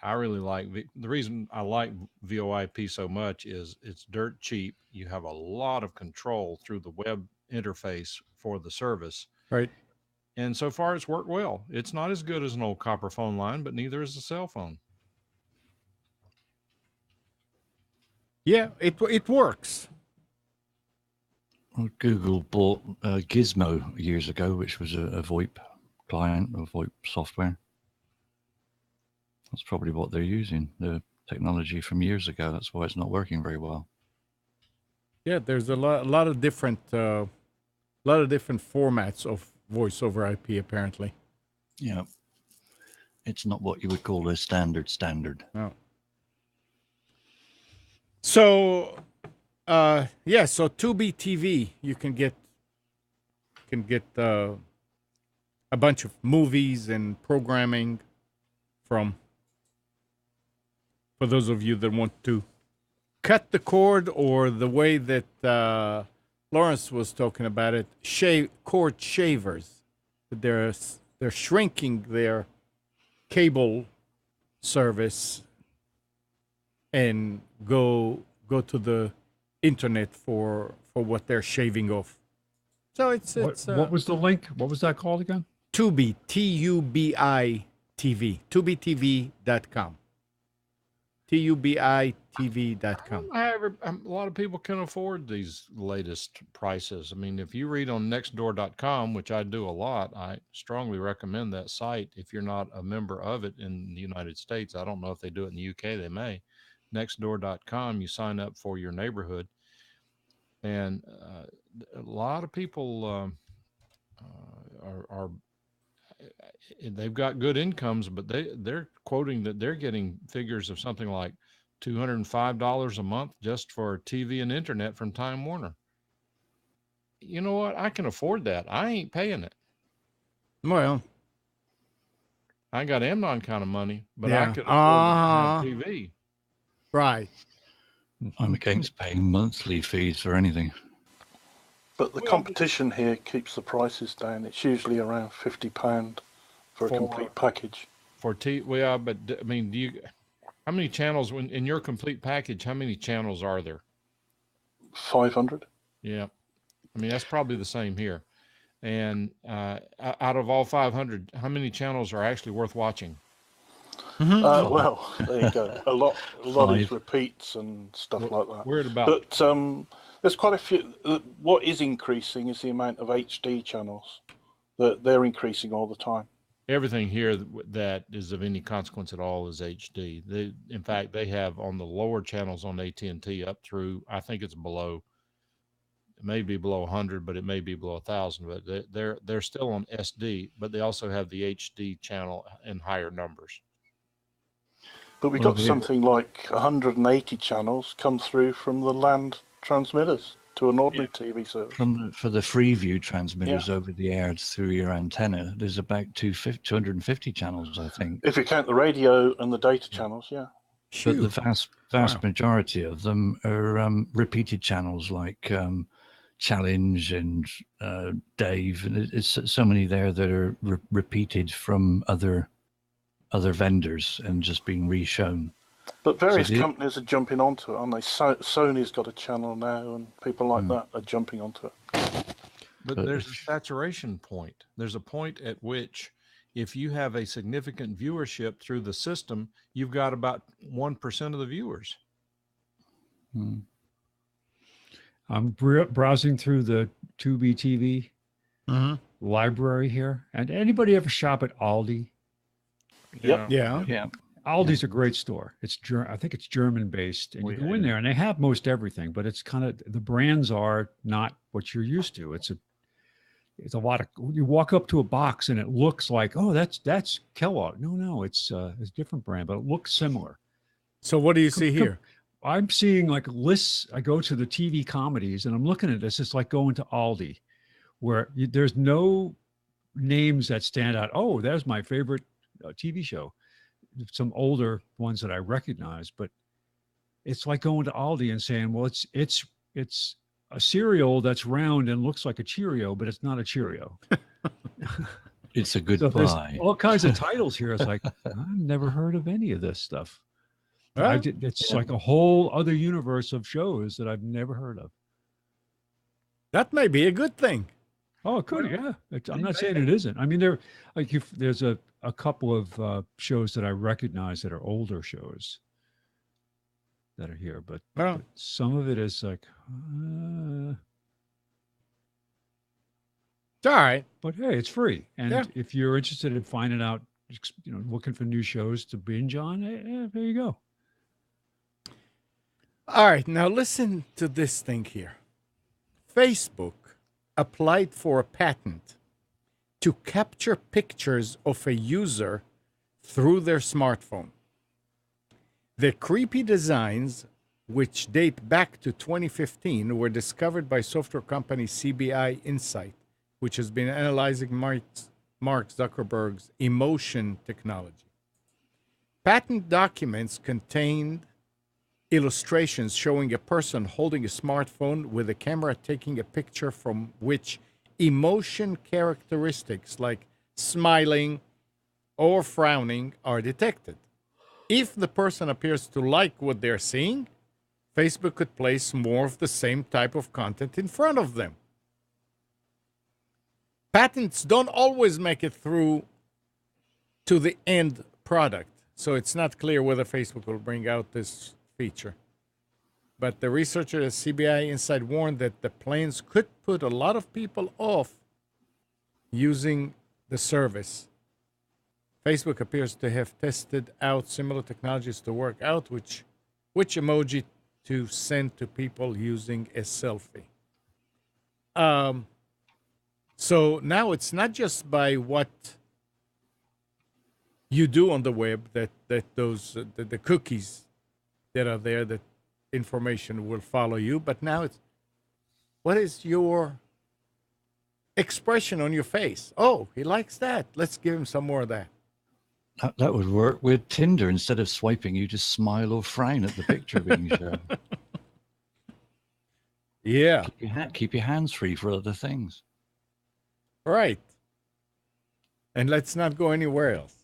I really like the reason I like VoIP so much is it's dirt cheap. You have a lot of control through the web interface for the service. Right. And so far it's worked well. It's not as good as an old copper phone line, but neither is a cell phone. Yeah, it works. Well, Google bought Gizmo years ago, which was a VoIP client or VoIP software. That's probably what they're using, the technology from years ago. That's why it's not working very well. Yeah, there's a lot of different A lot of different formats of voice over IP, apparently. Yeah. It's not what you would call a standard. No. So, yeah. So TubiTV, you can get a bunch of movies and programming from. For those of you that want to cut the cord, or the way that Lawrence was talking about it, cord shavers. They're shrinking their cable service and go to the internet for what they're shaving off. So it's what was the link? What was that called again? Tubi, TUBI TV, TubiTV.com. TUBITV.com. However, a lot of people can afford these latest prices. I mean, if you read on nextdoor.com, which I do a lot, I strongly recommend that site. If you're not a member of it in the United States, I don't know if they do it in the UK, they may. Nextdoor.com, you sign up for your neighborhood. And a lot of people are they've got good incomes, but they're quoting that they're getting figures of something like $205 a month just for TV and internet from Time Warner. You know what? I can afford that. I ain't paying it. Well, I got Amnon kind of money, but yeah. I could afford to have TV. Right. I'm against paying monthly fees for anything. But the competition here keeps the prices down. It's usually around £50 for a complete package. For well, but I mean, how many channels in your complete package? How many channels are there? 500. Yeah, I mean that's probably the same here. And out of all 500, how many channels are actually worth watching? Well, there you go. A lot is repeats and stuff like that. We're at about. But there's quite a few. What is increasing is the amount of HD channels. They're increasing all the time. Everything here that is of any consequence at all is HD. In fact, they have on the lower channels on AT&T up through, I think it's below, it may be below 100, but it may be below 1,000. But they're still on SD, but they also have the HD channel in higher numbers. But we got something like 180 channels come through from the land transmitters to an ordinary TV service. For the Freeview transmitters over the air through your antenna, there's about 250 channels, I think. If you count the radio and the data channels, yeah. But the vast majority of them are repeated channels like Challenge and Dave. And it's so many there that are repeated from other vendors and just being reshown. But various companies are jumping onto it, aren't they? Sony's got a channel now, and people like that are jumping onto it. But there's a saturation point. There's a point at which, if you have a significant viewership through the system, you've got about 1% of the viewers. I'm browsing through the TubiTV library here. And anybody ever shop at Aldi? Yeah. Aldi's a great store. I think it's German based, and you go in there and they have most everything, but it's kind of, the brands are not what you're used to. It's a lot of, you walk up to a box and it looks like, oh, that's Kellogg. No, it's a different brand, but it looks similar. So what do you see here? I'm seeing like lists. I go to the TV comedies and I'm looking at this. It's like going to Aldi, where there's no names that stand out. Oh, there's my favorite TV show. Some older ones that I recognize, but it's like going to Aldi and saying, well, it's a cereal that's round and looks like a Cheerio, but it's not a Cheerio. It's a good buy. All kinds of titles here. It's like, I've never heard of any of this stuff. It's like a whole other universe of shows that I've never heard of. That may be a good thing. Oh, it could, yeah. I'm not saying it isn't. I mean, there's a couple of shows that I recognize that are older shows that are here, but some of it is like, it's all right. But hey, it's free, and if you're interested in finding out, looking for new shows to binge on, there you go. All right, now listen to this thing here. Facebook applied for a patent to capture pictures of a user through their smartphone. The creepy designs, which date back to 2015, were discovered by software company CBI Insight, which has been analyzing Mark Zuckerberg's emotion technology. Patent documents contained illustrations showing a person holding a smartphone with a camera taking a picture from which emotion characteristics like smiling or frowning are detected. If the person appears to like what they're seeing, Facebook could place more of the same type of content in front of them. Patents don't always make it through to the end product, so it's not clear whether Facebook will bring out this feature. But the researcher at CBI Insight warned that the plans could put a lot of people off using the service. Facebook appears to have tested out similar technologies to work out which emoji to send to people using a selfie. So now it's not just by what you do on the web that those the cookies that are there, that information will follow you, but now it's what is your expression on your face. Oh, he likes that. Let's give him some more of that. That would work with Tinder. Instead of swiping, you just smile or frown at the picture being shown. Yeah. Keep your hands free for other things. Right. And let's not go anywhere else.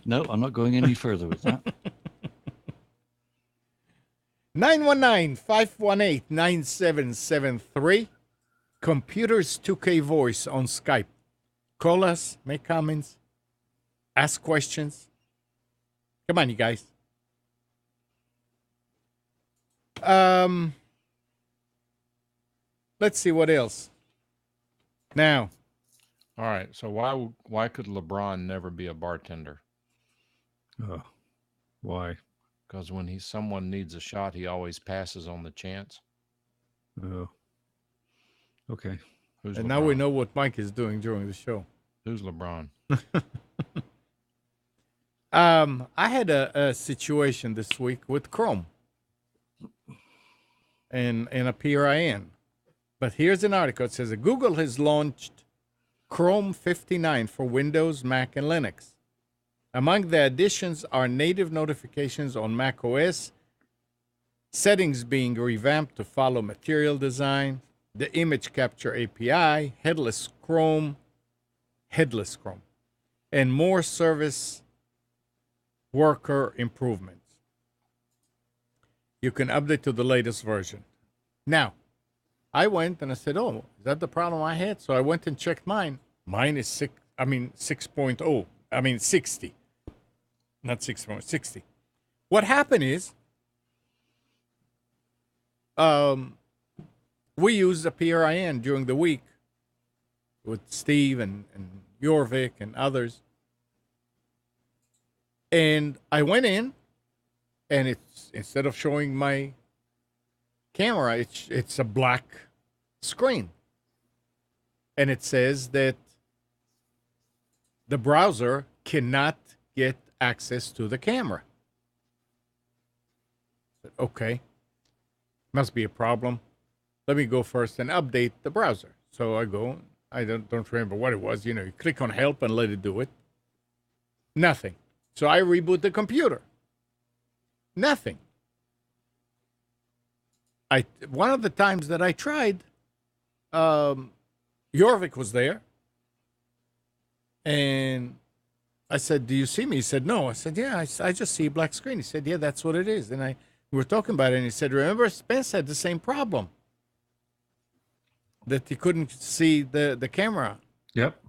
No, I'm not going any further with that. 919-518-9773. Computers 2K Voice on Skype. Call us, make comments, ask questions. Come on, you guys. Let's see what else. Now. All right. So why could LeBron never be a bartender? Why? Because when someone needs a shot, he always passes on the chance. Oh. Okay. Who's And LeBron? now we know what Mike is doing during the show. Who's LeBron? I had a situation this week with Chrome and a PRIN. But here's an article. It says Google has launched Chrome 59 for Windows, Mac, and Linux. Among the additions are native notifications on Mac OS, settings being revamped to follow Material Design, the image capture API, headless Chrome, and more service worker improvements. You can update to the latest version. Now, I went and I said, oh, is that the problem I had? So I went and checked mine. Mine is 6.0. 60. Not 6.60. What happened is, we used a PRIN during the week with Steve and Jorvik and others. And I went in, and it's instead of showing my camera, it's a black screen. And it says that the browser cannot get access to the camera. Okay, must be a problem. Let me go first and update the browser. So I go. I don't remember what it was. You know, you click on help and let it do it. Nothing. So I reboot the computer. Nothing. One of the times that I tried, Jorvik was there. And I said, do you see me? He said, no. I said, yeah, I just see a black screen. He said, yeah, that's what it is. And we were talking about it, and he said, remember, Spence had the same problem, that he couldn't see the camera. Yep.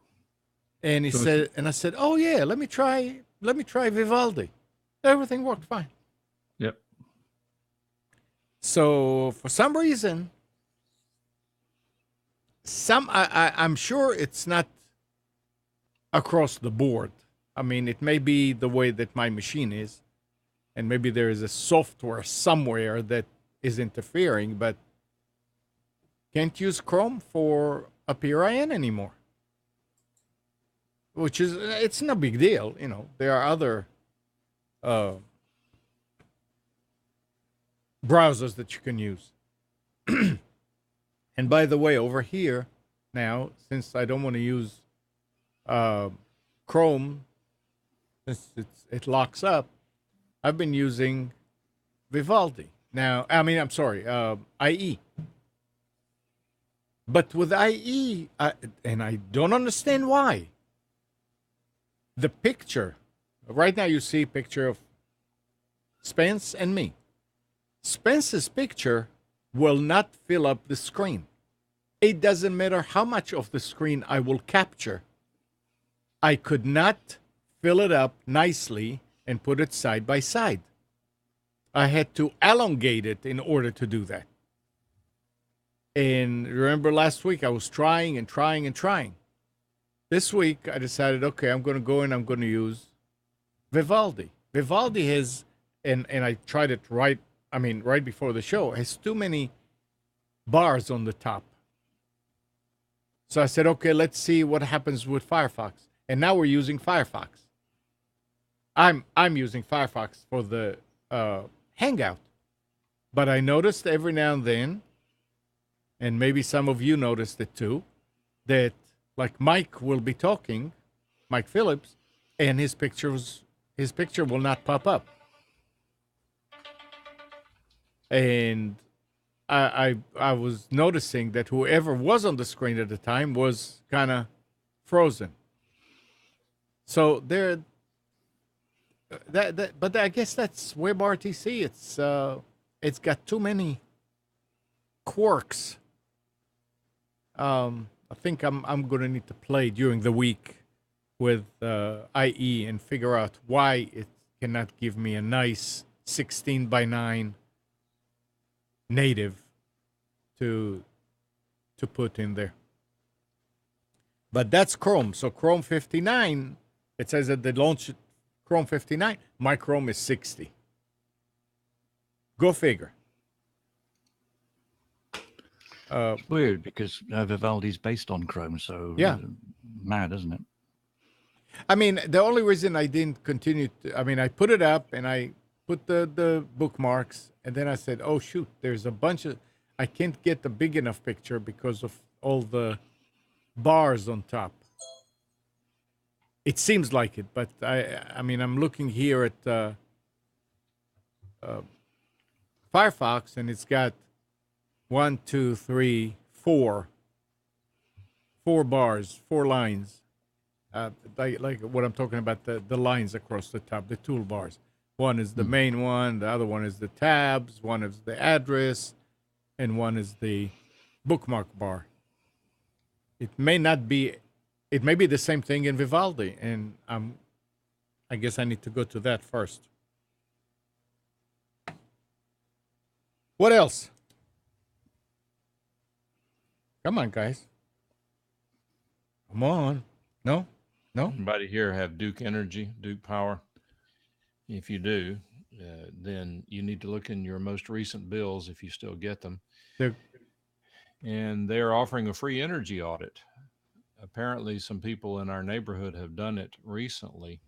And he said, and I said, oh, yeah, let me try Vivaldi. Everything worked fine. Yep. So for some reason, I'm sure it's not across the board. I mean, it may be the way that my machine is, and maybe there is a software somewhere that is interfering, but can't use Chrome for a PRIN anymore. Which is, it's no big deal. You know, there are other browsers that you can use. And by the way, over here now, since I don't want to use Chrome, since it locks up, I've been using Vivaldi. Now, I mean, I'm sorry, IE. But with IE, and I don't understand why, the picture, right now you see a picture of Spence and me. Spence's picture will not fill up the screen. It doesn't matter how much of the screen I will capture. I could not fill it up nicely and put it side by side. I had to elongate it in order to do that. And remember last week I was trying and trying and trying. This week I decided, okay, I'm going to go and I'm going to use Vivaldi. Vivaldi has, and I tried it right before the show, has too many bars on the top. So I said, okay, let's see what happens with Firefox. And now we're using Firefox. I'm using Firefox for the Hangout. But I noticed every now and then, and maybe some of you noticed it too, that like Mike will be talking, Mike Phillips, and his picture will not pop up. And I was noticing that whoever was on the screen at the time was kind of frozen. So there, but I guess that's WebRTC. It's got too many quirks. I think I'm going to need to play during the week with IE and figure out why it cannot give me a nice 16:9 native to put in there. But that's Chrome. So Chrome 59, it says that they launched Chrome 59. My Chrome is 60. Go figure. It's weird because Vivaldi's based on Chrome, so yeah, mad, isn't it? I mean, the only reason I didn't continue, I put it up and I put the bookmarks, and then I said, oh, shoot, there's a bunch of, I can't get a big enough picture because of all the bars on top. It seems like it, but I'm looking here at Firefox, and it's got 1, 2, 3, 4 bars, 4 lines. Like what I'm talking about, the lines across the top, the toolbars. One is the main one, the other one is the tabs, one is the address, and one is the bookmark bar. It may be the same thing in Vivaldi, and I guess I need to go to that first. What else? Come on, guys. Come on. No? Anybody here have Duke Energy, Duke Power? If you do, then you need to look in your most recent bills if you still get them. And they're offering a free energy audit. Apparently, some people in our neighborhood have done it recently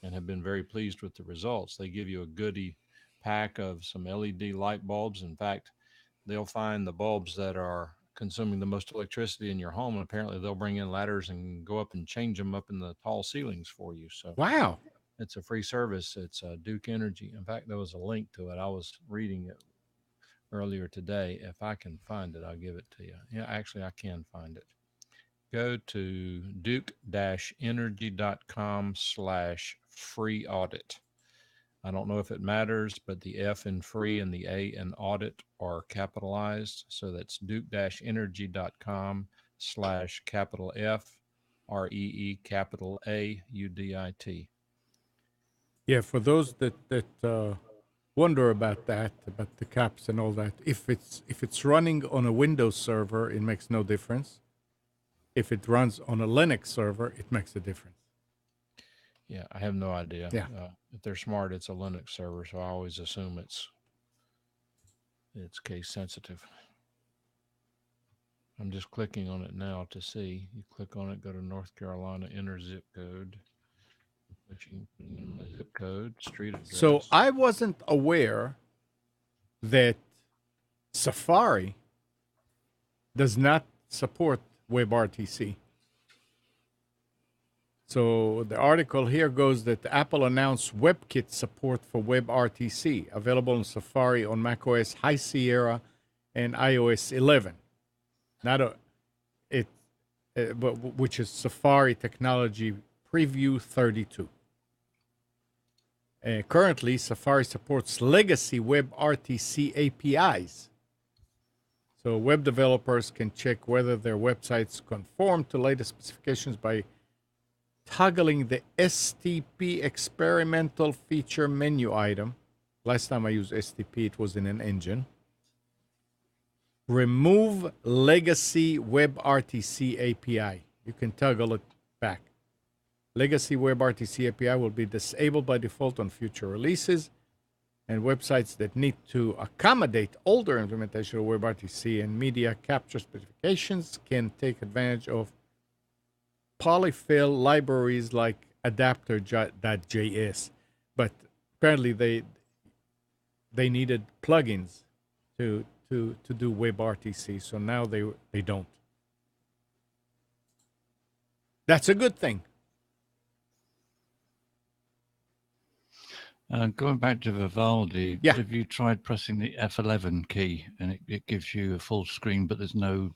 and have been very pleased with the results. They give you a goodie pack of some LED light bulbs. In fact, they'll find the bulbs that are consuming the most electricity in your home, and apparently they'll bring in ladders and go up and change them up in the tall ceilings for you. So wow, it's a free service. It's Duke Energy. In fact, there was a link to it. I was reading it earlier today. If I can find it, I'll give it to you. Yeah, actually, I can find it. Go to duke-energy.com/free audit. I don't know if it matters, but the F in free and the A in audit are capitalized. So that's duke-energy.com/capital F REE capital AUDIT. Yeah, for those that wonder about that, about the caps and all that, if it's running on a Windows server, it makes no difference. If it runs on a Linux server, it makes a difference. Yeah, I have no idea. Yeah. If they're smart, it's a Linux server, so I always assume it's case sensitive. I'm just clicking on it now to see. You click on it, go to North Carolina, enter zip code. Zip code, street address. So I wasn't aware that Safari does not support WebRTC. So the article here goes that Apple announced WebKit support for WebRTC, available in Safari on macOS High Sierra and iOS 11. Which is Safari Technology Preview 32. Currently, Safari supports legacy WebRTC APIs. So web developers can check whether their websites conform to latest specifications by toggling the STP experimental feature menu item. Last time I used STP, it was in an engine. Remove legacy WebRTC API. You can toggle it back. Legacy WebRTC API will be disabled by default on future releases, and websites that need to accommodate older implementation of WebRTC and media capture specifications can take advantage of polyfill libraries like adapter.js. But apparently they needed plugins to do WebRTC, so now they don't. That's a good thing. Going back to Vivaldi, Yeah. have you tried pressing the F11 key and it gives you a full screen, but there's no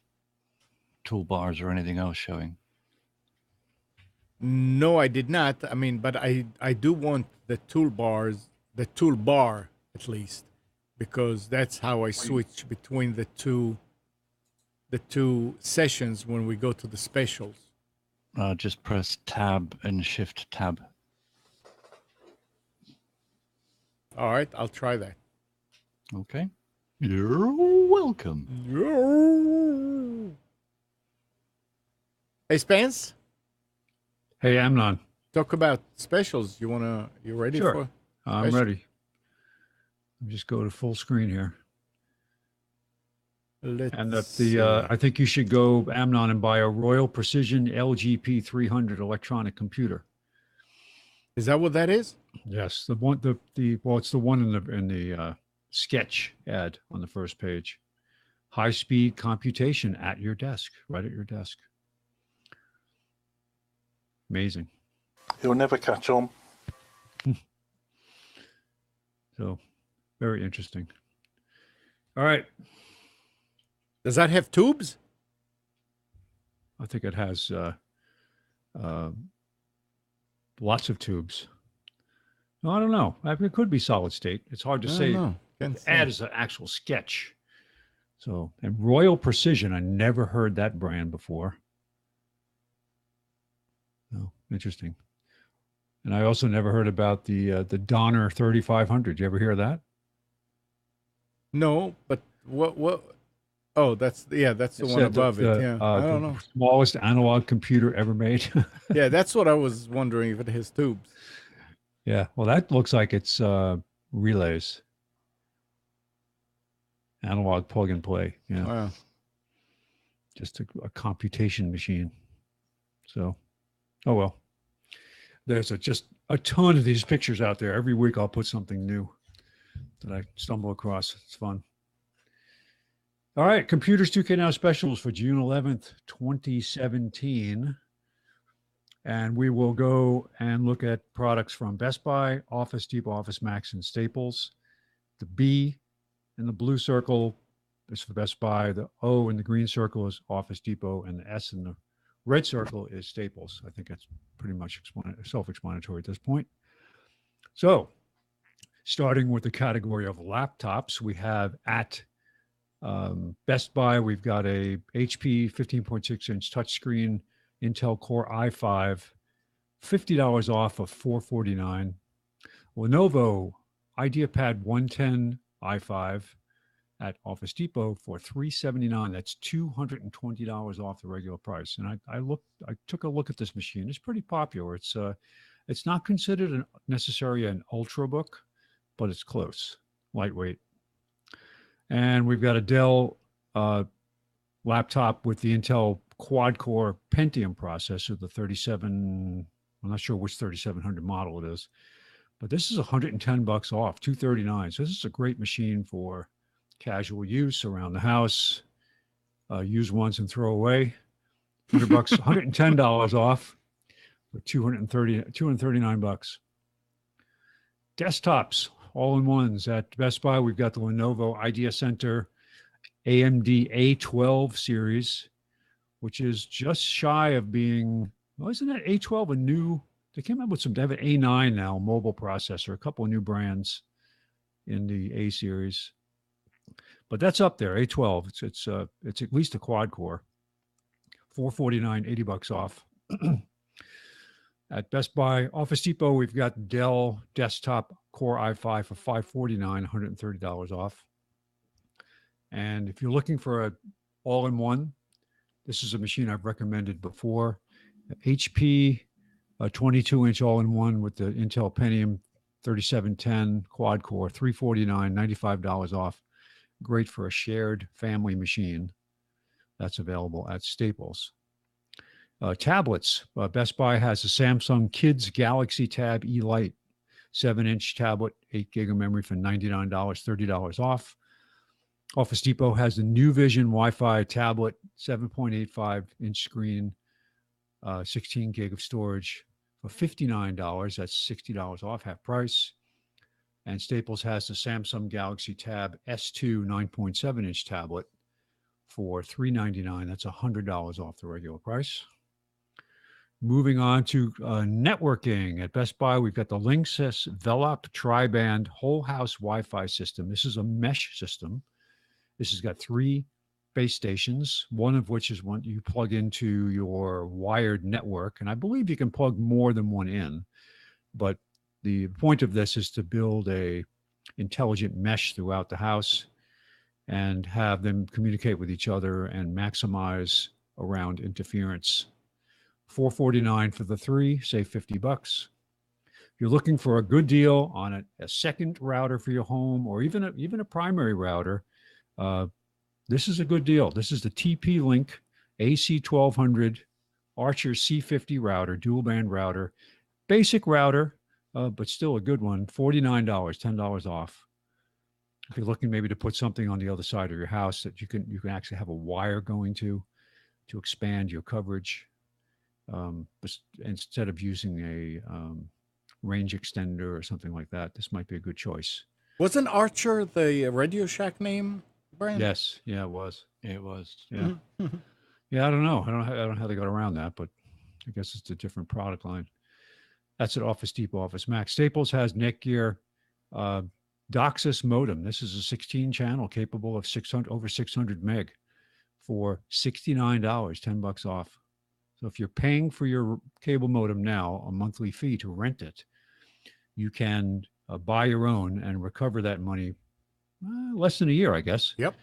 toolbars or anything else showing? No, I did not. I mean, but I do want the toolbar at least, because that's how I switch between the two sessions when we go to the specials. Just press Tab and Shift Tab. All right, I'll try that. Okay. You're welcome. Hey, Spence, Hey, Amnon. talk about specials. You ready Sure. for? I'm Special. ready. Let me just go to full screen here. And I think you should go, Amnon, and buy a Royal Precision LGP 300 electronic computer. Is that what that is? Yes, it's the one in the sketch ad on the first page. High speed computation at your desk, right at your desk. Amazing. He'll never catch on. So, very interesting. All right. Does that have tubes? I think it has lots of tubes. No, I don't know. I mean, it could be solid state. It's hard to say. The ad is an actual sketch. So, and Royal Precision, I never heard that brand before. No, interesting. And I also never heard about the Donner 3500. You ever hear of that? No, but what? Oh, that's the one above it. Yeah, I don't know. Smallest analog computer ever made. Yeah, that's what I was wondering, if it has tubes. Yeah, well, that looks like it's relays. Analog plug and play. Yeah. Wow. Just a computation machine. So, oh well. There's just a ton of these pictures out there. Every week I'll put something new that I stumble across. It's fun. All right, Computers 2K Now specials for June 11th, 2017. And we will go and look at products from Best Buy, Office Depot, Office Max, and Staples. The B in the blue circle is for Best Buy. The O in the green circle is Office Depot, and the S in the red circle is Staples. I think that's pretty much self-explanatory at this point. So, starting with the category of laptops, we have at Best Buy, we've got a HP 15.6-inch touchscreen Intel Core i5, $50 off of $449. Lenovo IdeaPad 110 i5 at Office Depot for $379. That's $220 off the regular price. And I took a look at this machine. It's pretty popular. It's not considered necessarily an ultrabook, but it's close, lightweight. And we've got a Dell laptop with the Intel quad-core Pentium processor, the 37. I'm not sure which 3700 model it is, but this is $110 off, $239. So this is a great machine for casual use around the house. Use once and throw away. $100, $110 off for $239. Desktops, all-in-ones at Best Buy. We've got the Lenovo Idea Center AMD A12 series, which is just shy of being, well, isn't that A12 a new? They came up with some, they have an A9 now, mobile processor, a couple of new brands in the A series. But that's up there, A12. It's at least a quad core. $449, $80 off. At Best Buy, Office Depot, we've got Dell Desktop Core i5 for $549, $130 off. And if you're looking for an all-in-one, this is a machine I've recommended before. HP, a 22-inch all-in-one with the Intel Pentium 3710 quad core, $349, $95 off. Great for a shared family machine. That's available at Staples. Tablets. Best Buy has a Samsung Kids Galaxy Tab E Lite, 7-inch tablet, 8 gig of memory for $99, $30 off. Office Depot has the New Vision Wi-Fi tablet, 7.85-inch screen, 16 gig of storage for $59. That's $60 off, half price. And Staples has the Samsung Galaxy Tab S2 9.7-inch tablet for $399. That's $100 off the regular price. Moving on to networking. At Best Buy, we've got the Linksys Velop Tri-Band Whole House Wi-Fi system. This is a mesh system. This has got 3 base stations, one of which is one you plug into your wired network. And I believe you can plug more than one in. But the point of this is to build a intelligent mesh throughout the house and have them communicate with each other and maximize around interference. $449 for the 3, save $50. If you're looking for a good deal on a second router for your home, or even a primary router, this is a good deal. This is the TP-Link AC1200 Archer C50 router, dual band router, basic router, but still a good one. $49, $10 off. If you're looking maybe to put something on the other side of your house that you can actually have a wire going to expand your coverage, instead of using a range extender or something like that, this might be a good choice. Wasn't Archer the Radio Shack name brand? Yes, yeah, it was. It was. Yeah, yeah. I don't know. I don't know how they got around that, but I guess it's a different product line. That's at Office Depot, Office Max. Staples has Netgear DOCSIS modem. This is a 16-channel capable of over 600 meg for $69, $10 off. So if you're paying for your cable modem now, a monthly fee to rent it, you can buy your own and recover that money less than a year, I guess. Yep.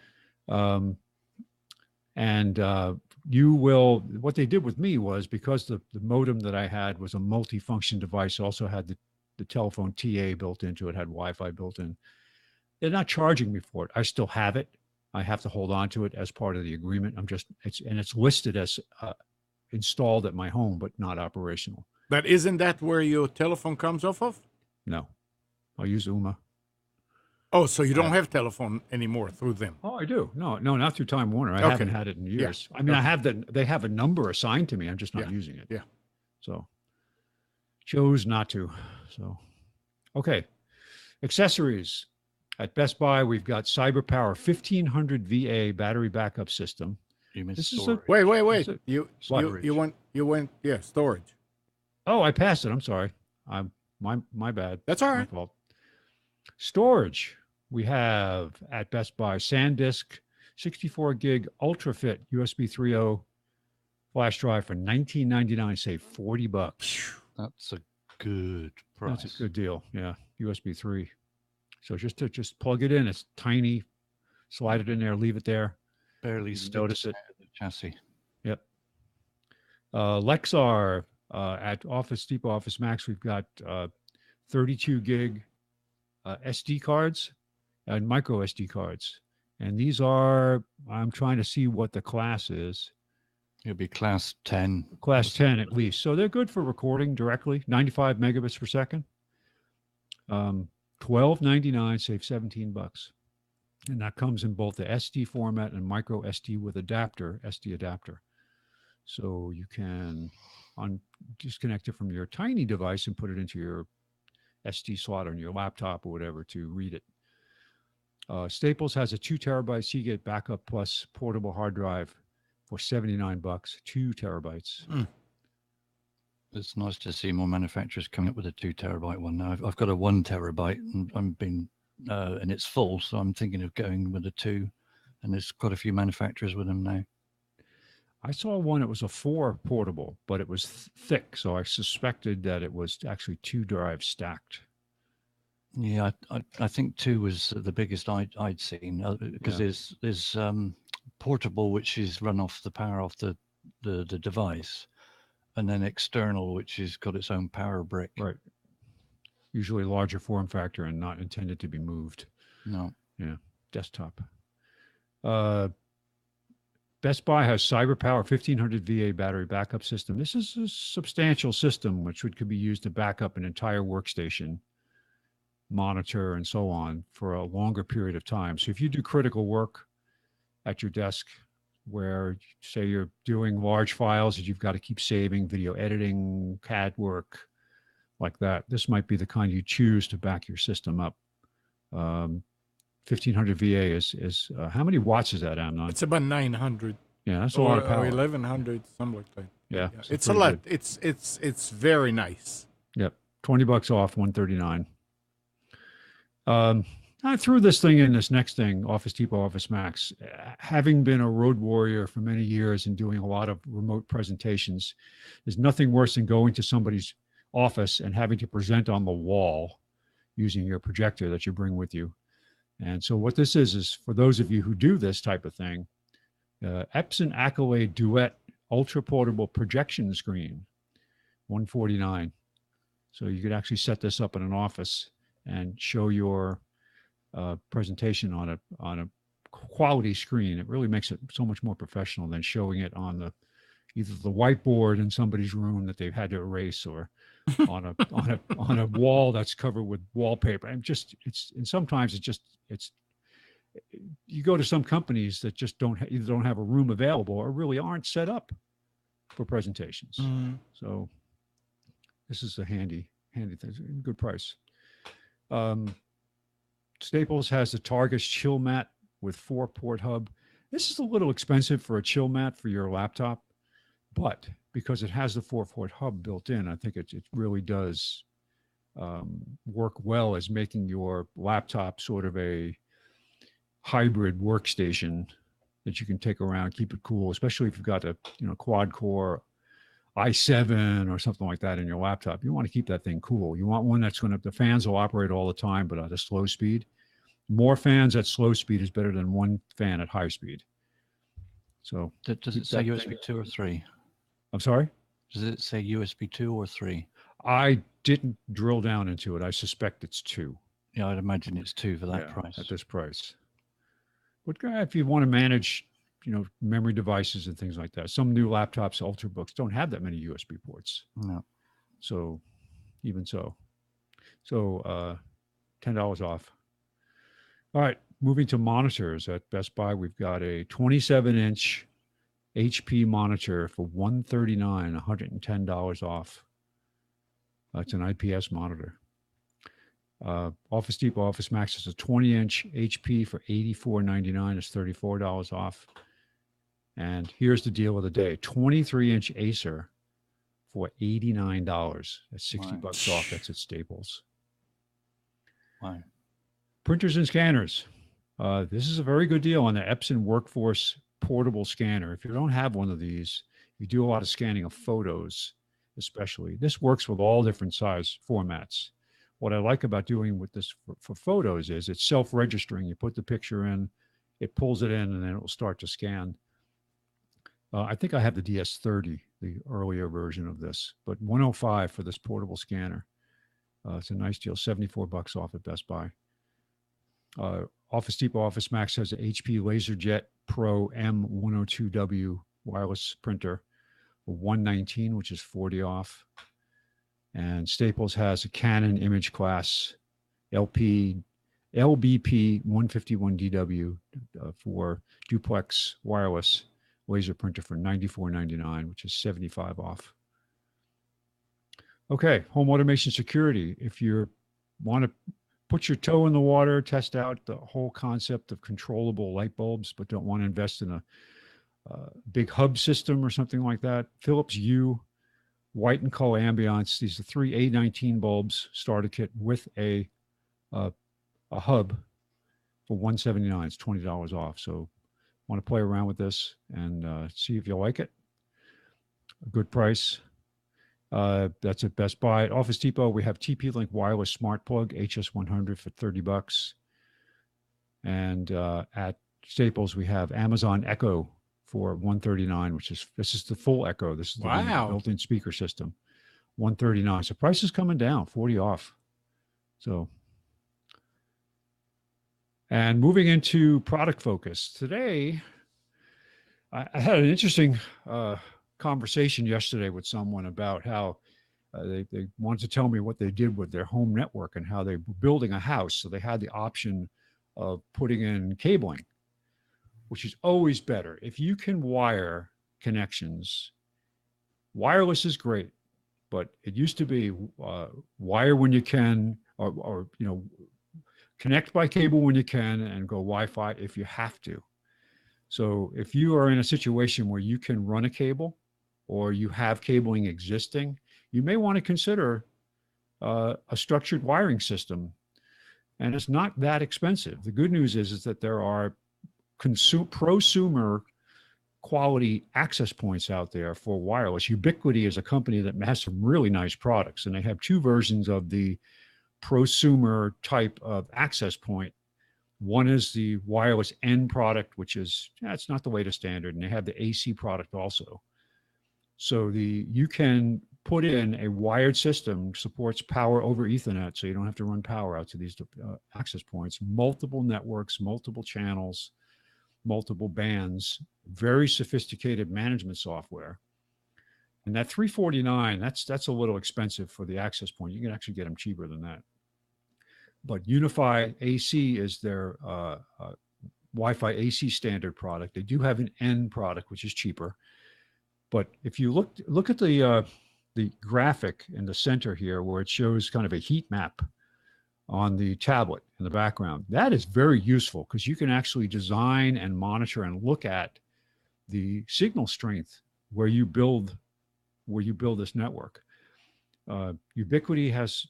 You will, what they did with me was, because the modem that I had was a multi-function device, also had the telephone TA built into it, had Wi-Fi built in. They're not charging me for it. I still have it. I have to hold on to it as part of the agreement. It's listed as installed at my home, but not operational. But isn't that where your telephone comes off of? No, I'll use UMA. Oh, so you don't have telephone anymore through them? Oh, I do. No, not through Time Warner. I haven't had it in years. Yeah. I mean, they have a number assigned to me. I'm just not using it. Yeah. So chose not to. So, okay. Accessories. At Best Buy, we've got CyberPower 1500 VA battery backup system. You missed This is storage. Wait. You went, storage. Oh, I passed it. I'm sorry. My bad. That's all right. My fault. Storage. We have at Best Buy SanDisk 64 gig UltraFit USB 3.0 flash drive for $19.99. Save $40. That's a good price. That's a good deal. Yeah, USB 3. So just plug it in. It's tiny. Slide it in there. Leave it there. Barely notice it. The chassis. Yep. Lexar at Office Depot, Office Max. We've got 32 gig SD cards and micro SD cards. And these are, I'm trying to see what the class is. It'll be class 10. Class 10 at least. So they're good for recording directly, 95 megabits per second. $12.99, save $17. And that comes in both the SD format and micro SD with adapter, SD adapter. So you can disconnect it from your tiny device and put it into your SD slot on your laptop or whatever to read it. Staples has a 2 terabyte Seagate backup plus portable hard drive for $79, 2 terabytes. It's nice to see more manufacturers coming up with a 2 terabyte one now. I've got a 1 terabyte and it's full, so I'm thinking of going with a 2. And there's quite a few manufacturers with them now. I saw one, it was a 4 portable, but it was thick, so I suspected that it was actually 2 drives stacked. Yeah, I think 2 was the biggest I'd seen, because there's portable, which is run off the power off the device, and then external, which has got its own power brick. Right. Usually larger form factor and not intended to be moved. No. Yeah, desktop. Best Buy has CyberPower 1500 VA battery backup system. This is a substantial system which could be used to back up an entire workstation, monitor, and so on for a longer period of time. So if you do critical work at your desk where, say, you're doing large files that you've got to keep saving, video editing, CAD work, like that, this might be the kind you choose to back your system up. 1500 VA is how many watts is that, Amnon? It's about 900. Yeah, that's a lot of power. Or 1100, something like that. Yeah, it's a lot. good. It's very nice. Yep, $20 off, $139. I threw this thing in, this next thing, Office Depot, Office Max. Having been a road warrior for many years and doing a lot of remote presentations, there's nothing worse than going to somebody's office and having to present on the wall using your projector that you bring with you. And so what this is for those of you who do this type of thing, Epson Accolade Duet Ultra Portable Projection Screen, $149. So you could actually set this up in an office and show your presentation on a quality screen. It really makes it so much more professional than showing it on either the whiteboard in somebody's room that they've had to erase, or on a wall that's covered with wallpaper. And sometimes you go to some companies that just either don't have a room available or really aren't set up for presentations. So this is a handy thing, good price. Staples has the Targus chill mat with 4-port hub. This is a little expensive for a chill mat for your laptop, but because it has the 4-port hub built in, I think it really does work well as making your laptop sort of a hybrid workstation that you can take around, keep it cool, especially if you've got a quad core i7 or something like that in your laptop. You want to keep that thing cool. You want one that's the fans will operate all the time, but at a slow speed. More fans at slow speed is better than one fan at high speed. So does it say USB 2 or 3? I'm sorry? Does it say USB 2 or 3? I didn't drill down into it. I suspect it's 2. Yeah, I'd imagine it's 2 for that price. At this price. But if you want to manage, memory devices and things like that, some new laptops, Ultrabooks, don't have that many USB ports. No. So even so. So $10 off. All right, moving to monitors at Best Buy, we've got a 27-inch HP monitor for $139, $110 off. It's an IPS monitor. Office Depot Office Max is a 20-inch HP for $84.99. It's $34 off. And here's the deal of the day: 23-inch Acer for $89. That's $60 off. That's at Staples. Wow. Printers and scanners. This is a very good deal on the Epson Workforce portable scanner. If you don't have one of these, you do a lot of scanning of photos, especially. This works with all different size formats. What I like about doing with this for photos is it's self-registering. You put the picture in, it pulls it in, and then it will start to scan. I think I have the DS30, the earlier version of this, but $105 for this portable scanner. It's a nice deal, $74 off at Best Buy. Office Depot Office Max has an HP LaserJet Pro M102W wireless printer, a 119, which is 40 off. And Staples has a Canon Image Class LBP 151DW for duplex wireless laser printer for $94.99, which is 75 off. Okay, home automation security. If you want to put your toe in the water, test out the whole concept of controllable light bulbs, but don't want to invest in a big hub system or something like that, Philips Hue White and Color Ambiance. These are 3 A19 bulbs starter kit with a hub for $179. It's $20 off. So want to play around with this and see if you like it. A good price. That's at Best Buy. At Office Depot, we have TP-Link wireless smart plug HS100 for $30. And at Staples, we have Amazon Echo for $139, this is the full Echo. This is the built-in speaker system. $139. So price is coming down, 40 off. So, and moving into product focus. Today, I had an interesting conversation yesterday with someone about how they wanted to tell me what they did with their home network and how they were building a house. So they had the option of putting in cabling, which is always better. If you can wire connections, wireless is great, but it used to be wire when you can, or connect by cable when you can and go Wi-Fi if you have to. So if you are in a situation where you can run a cable or you have cabling existing, you may want to consider a structured wiring system. And it's not that expensive. The good news is that there are prosumer quality access points out there for wireless. Ubiquiti is a company that has some really nice products, and they have 2 versions of the prosumer type of access point. One is the wireless N product, which is, it's not the latest standard, and they have the AC product also. So you can put in a wired system, supports power over Ethernet, so you don't have to run power out to these access points, multiple networks, multiple channels, multiple bands, very sophisticated management software. And that $349, that's a little expensive for the access point. You can actually get them cheaper than that. But Unify AC is their Wi-Fi AC standard product. They do have an N product, which is cheaper. But if you look at the graphic in the center here, where it shows kind of a heat map on the tablet in the background, that is very useful because you can actually design and monitor and look at the signal strength where you build this network. Ubiquiti has,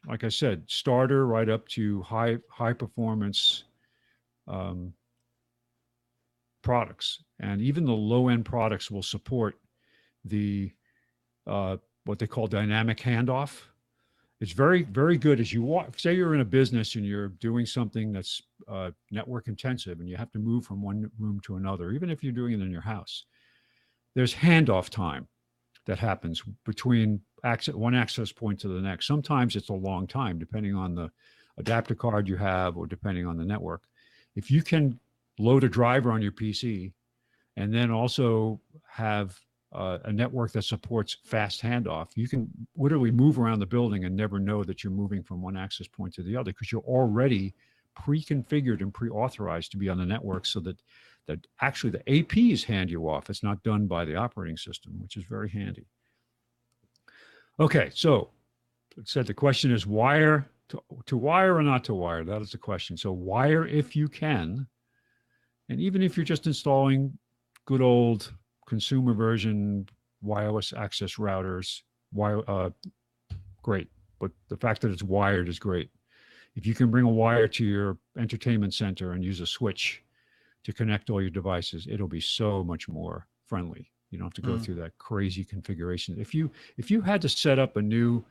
like I said, starter right up to high performance products, and even the low end products will support the what they call dynamic handoff. It's very, very good as you walk. Say you're in a business and you're doing something that's network intensive and you have to move from one room to another, even if you're doing it in your house. There's handoff time that happens between one access point to the next. Sometimes it's a long time, depending on the adapter card you have or depending on the network. If you can load a driver on your PC and then also have a network that supports fast handoff, you can literally move around the building and never know that you're moving from one access point to the other because you're already pre-configured and pre-authorized to be on the network, so that actually the APs hand you off. It's not done by the operating system, which is very handy. Okay, so it said the question is wire to wire or not to wire. That is the question. So wire if you can, and even if you're just installing good old consumer version wireless access routers, great. But the fact that it's wired is great. If you can bring a wire to your entertainment center and use a switch to connect all your devices, it'll be so much more friendly. You don't have to go through that crazy configuration. If you had to set up a new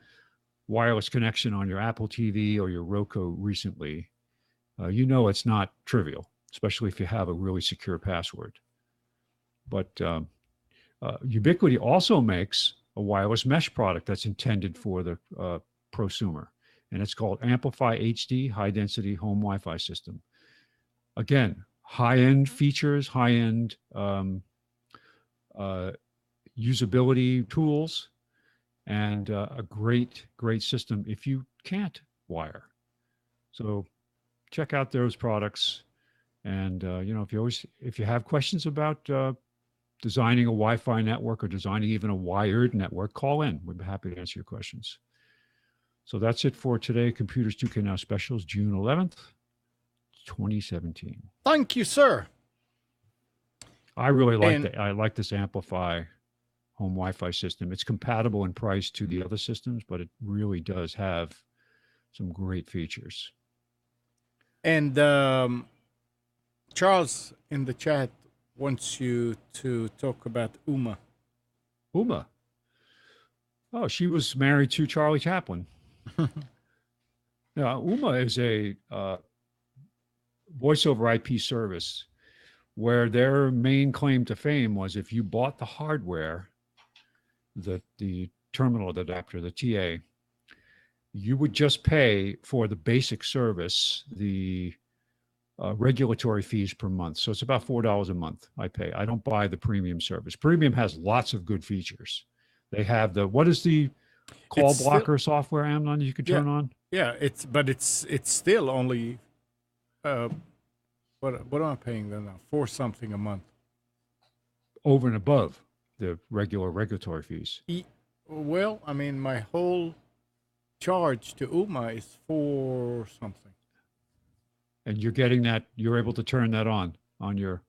wireless connection on your Apple TV or your Roku recently, it's not trivial, especially if you have a really secure password. But Ubiquiti also makes a wireless mesh product that's intended for the prosumer, and it's called Amplify HD High Density Home Wi-Fi System. again, high-end features, high-end usability tools, and a great system if you can't wire. So check out those products. And if you have questions about designing a Wi-Fi network or designing even a wired network, call in. We'd be happy to answer your questions. So that's it for today. Computers 2K Now Specials, June 11th, 2017. Thank you, sir. I really like this Amplify home Wi-Fi system. It's compatible in price to the other systems, but it really does have some great features. And Charles in the chat wants you to talk about Uma. Uma. Oh, she was married to Charlie Chaplin. Now, Uma is a voice over IP service where their main claim to fame was if you bought the hardware, the terminal adapter, the TA, you would just pay for the basic service, the regulatory fees per month. So it's about $4 a month I pay. I don't buy the premium service. Premium has lots of good features. They have what is the call blocker software, Amnon, you could turn on? Yeah, it's still only, what am I paying them now? $4 something a month. Over and above the regulatory fees. Well, I mean, my whole charge to Uma is $4 something. And you're getting that, you're able to turn that on your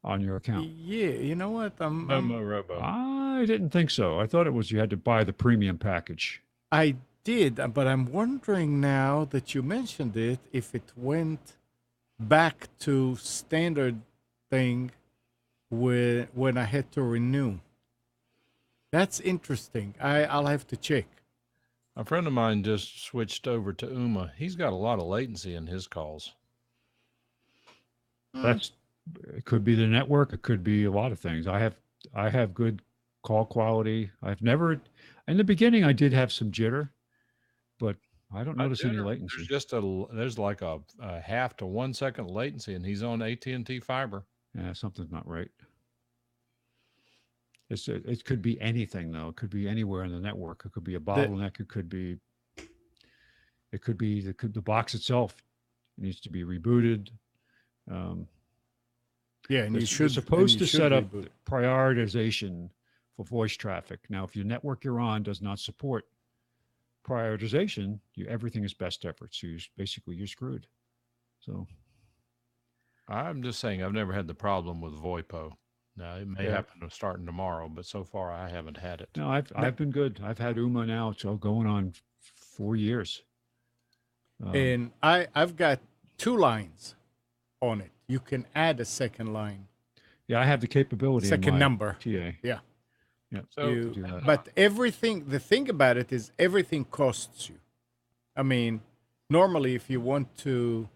account. Yeah, you know what? I didn't think so. I thought it was you had to buy the premium package. I did, but I'm wondering now that you mentioned it, if it went back to standard thing when I had to renew. That's interesting. I'll have to check. A friend of mine just switched over to Uma. He's got a lot of latency in his calls. It could be the network. It could be a lot of things. I have good call quality. I've never, in the beginning, I did have some jitter, but I don't notice any latency. There's like a half to 1 second latency, and he's on AT&T fiber. Yeah, something's not right. It could be anything though. It could be anywhere in the network. It could be a bottleneck. It could be the box itself needs to be rebooted. Yeah, and you're supposed to set up prioritization for voice traffic. Now, if your network you're on does not support prioritization, everything is best efforts. So you're screwed. So I'm just saying I've never had the problem with VoIPO. Now, it may happen to starting tomorrow, but so far I haven't had it. No, I've been good. I've had Uma now, so going on 4 years. And I've got 2 lines on it. You can add a second line. Yeah, I have the capability. Second number. TA. Yeah. Yeah. So, but the thing about it is everything costs you. I mean, normally if you want to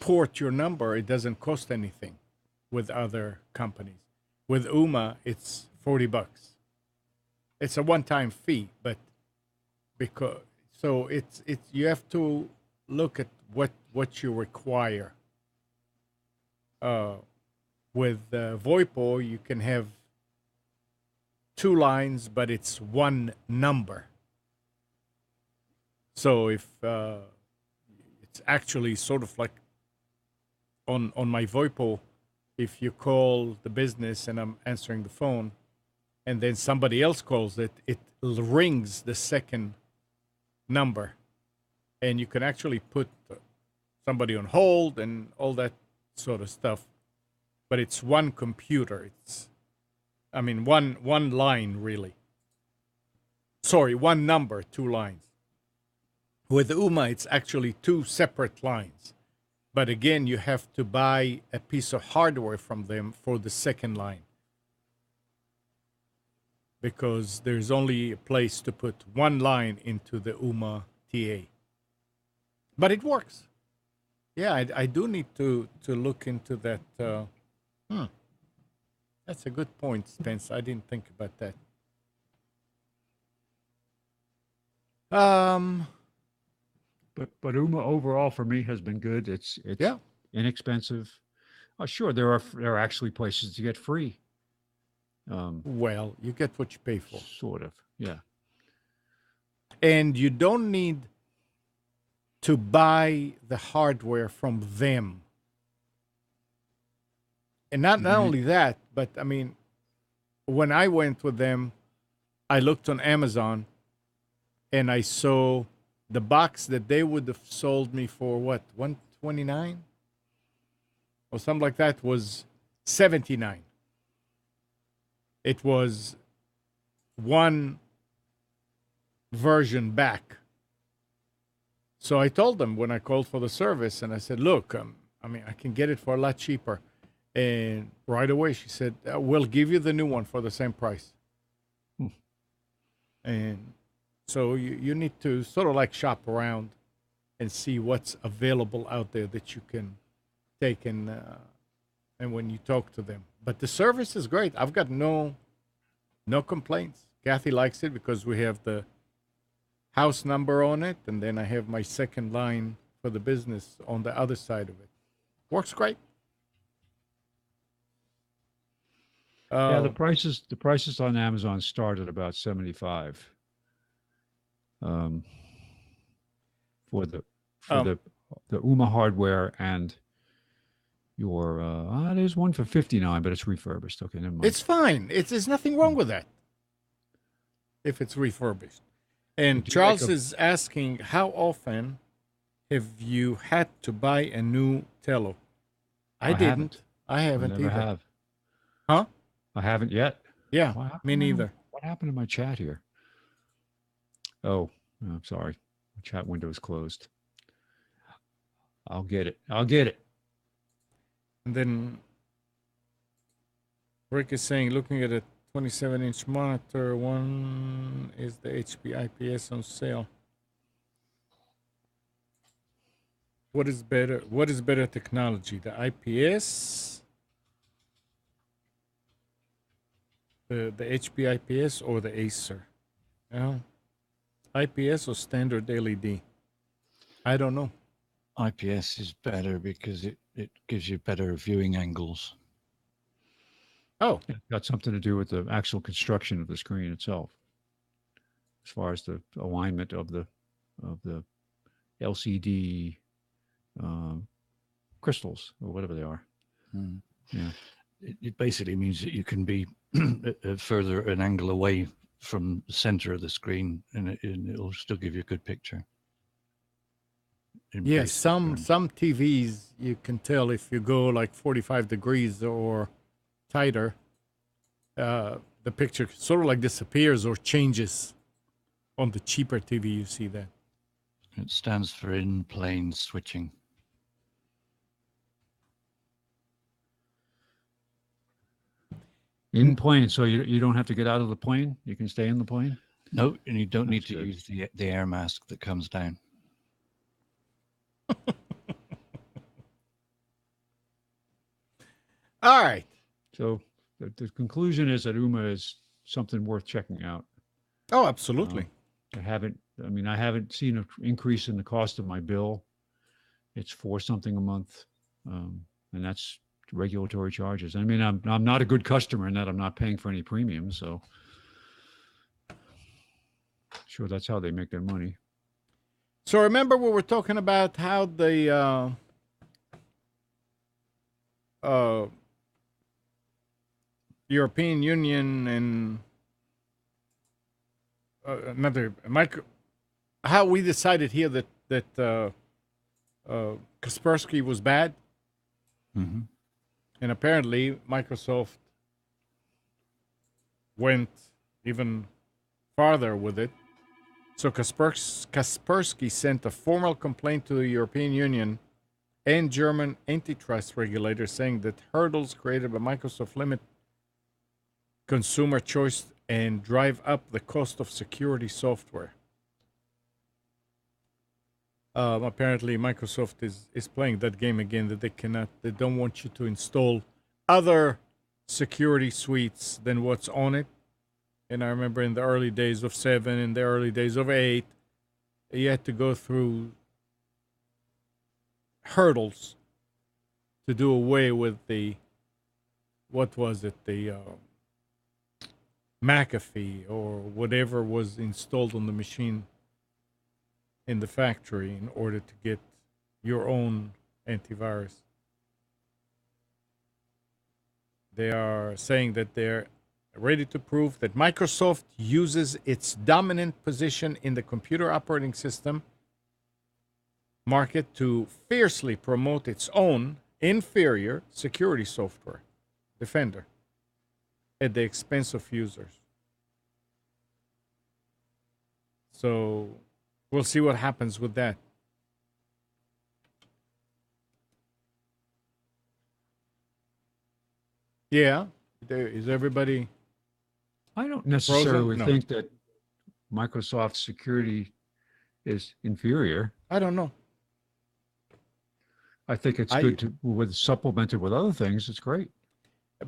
port your number, it doesn't cost anything with other companies. With Uma, it's $40. It's a one-time fee, but it's you have to look at what you require. With VoIPO, you can have 2 lines, but it's 1 number. So if it's actually sort of like on my VoIPO, if you call the business and I'm answering the phone, and then somebody else calls it, it rings the second number, and you can actually put somebody on hold and all that sort of stuff. But it's 1 computer. One line really. Sorry, 1 number, 2 lines. With Uma, it's actually 2 separate lines. But again, you have to buy a piece of hardware from them for the second line, because there's only a place to put 1 line into the Uma TA. But it works. Yeah, I do need to look into that. That's a good point, Spence. I didn't think about that. but Uma overall for me has been good. It's Yeah. inexpensive. Sure, there are actually places to get free. Well, you get what you pay for. Sort of, yeah. And you don't need to buy the hardware from them. And not only that, but I mean, when I went with them, I looked on Amazon and I saw the box that they would have sold me for what, 129 or something like that, was 79. It was one version back. So I told them when I called for the service, and I said, look, I mean, I can get it for a lot cheaper. And right away she said, we'll give you the new one for the same price. And so you need to sort of like shop around and see what's available out there that you can take and when you talk to them. But the service is great. I've got no complaints. Kathy likes it because we have the house number on it, and then I have my second line for the business on the other side of it. Works great. Yeah, the prices on Amazon start at about 75. For the Uma hardware, and your there's one for 59, but it's refurbished. Okay, never mind. It's fine. There's nothing wrong with that if it's refurbished. And Charles is asking, how often have you had to buy a new Tello? I didn't. I haven't never either. have. Huh? I haven't yet. Yeah, me neither. What happened to my chat here? Oh, I'm sorry. The chat window is closed. I'll get it. And then Rick is saying, looking at a 27-inch monitor, one is the HP IPS on sale. What is better? What is better technology, the IPS, the HP IPS, or the Acer? Well, IPS or standard LED? I don't know. IPS is better because it gives you better viewing angles. Oh, It's got something to do with the actual construction of the screen itself, as far as the alignment of the LCD crystals or whatever they are. Mm. Yeah. It basically means that you can be further an angle away from the center of the screen, and it'll still give you a good picture. yes. Some TVs you can tell if you go like 45 degrees or tighter, the picture sort of like disappears or changes. On the cheaper TV, you see that. It stands for in-plane switching. In plane, so you don't have to get out of the plane. You can stay in the plane. No, and you don't need That's to good. use the air mask that comes down. All right. So the conclusion is that Uma is something worth checking out. Oh, absolutely. I haven't seen an increase in the cost of my bill. It's $4 something a month, and that's regulatory charges. I mean, I'm not a good customer in that I'm not paying for any premiums, so sure that's how they make their money. So remember we were talking about how the European Union and how we decided here that Kaspersky was bad, Mm-hmm. and apparently Microsoft went even farther with it. So Kaspersky sent a formal complaint to the European Union and German antitrust regulators saying that hurdles created by Microsoft limit consumer choice and drive up the cost of security software. Apparently, Microsoft is playing that game again, that they don't want you to install other security suites than what's on it. And I remember in the early days of 7, in the early days of 8, you had to go through hurdles to do away with the, what was it, the McAfee or whatever was installed on the machine in the factory in order to get your own antivirus. They are saying that they're ready to prove that Microsoft uses its dominant position in the computer operating system market to fiercely promote its own inferior security software, Defender, at the expense of users. So we'll see what happens with that. Yeah, is everybody? I don't necessarily No. think that Microsoft's security is inferior. I don't know. I think it's good to with supplemented with other things. It's great.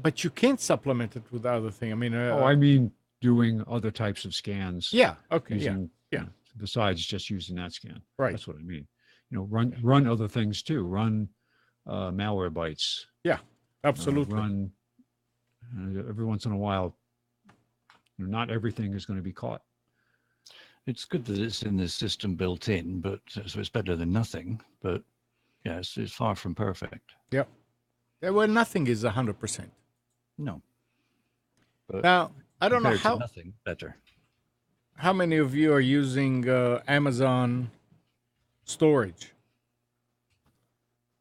But you can't supplement it with other thing. I mean, I mean doing other types of scans. yeah, okay, Using, yeah. Besides just using that scan. Right. That's what I mean. Run other things too. Run malware bytes. Yeah, absolutely. Run every once in a while. Not everything is going to be caught. It's good that it's in the system built in, but so it's better than nothing. But yeah, it's far from perfect. Yeah. Well, nothing is 100%. No. But Now, I don't know compared to nothing better. how many of you are using Amazon storage.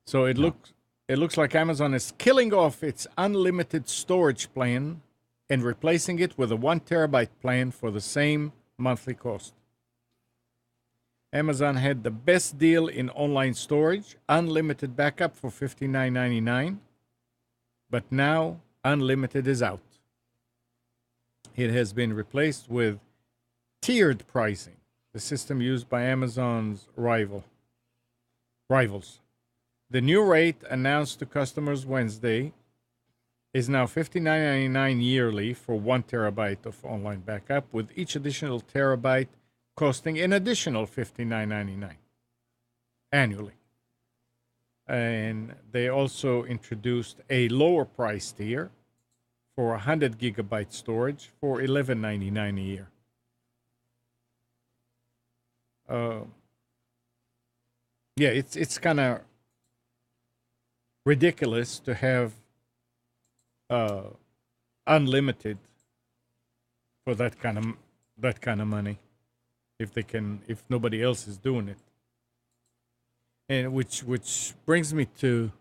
So it looks like Amazon is killing off its unlimited storage plan and replacing it with a 1 terabyte plan for the same monthly cost. Amazon had the best deal in online storage, unlimited backup for $59.99, but now unlimited is out. It has been replaced with tiered pricing, the system used by Amazon's rivals. The new rate announced to customers Wednesday is now $59.99 yearly for 1 terabyte of online backup, with each additional terabyte costing an additional $59.99 annually. And they also introduced a lower price tier for 100 gigabyte storage for $11.99 a year. Yeah, it's kind of ridiculous to have unlimited for that kind of money if nobody else is doing it. And which brings me to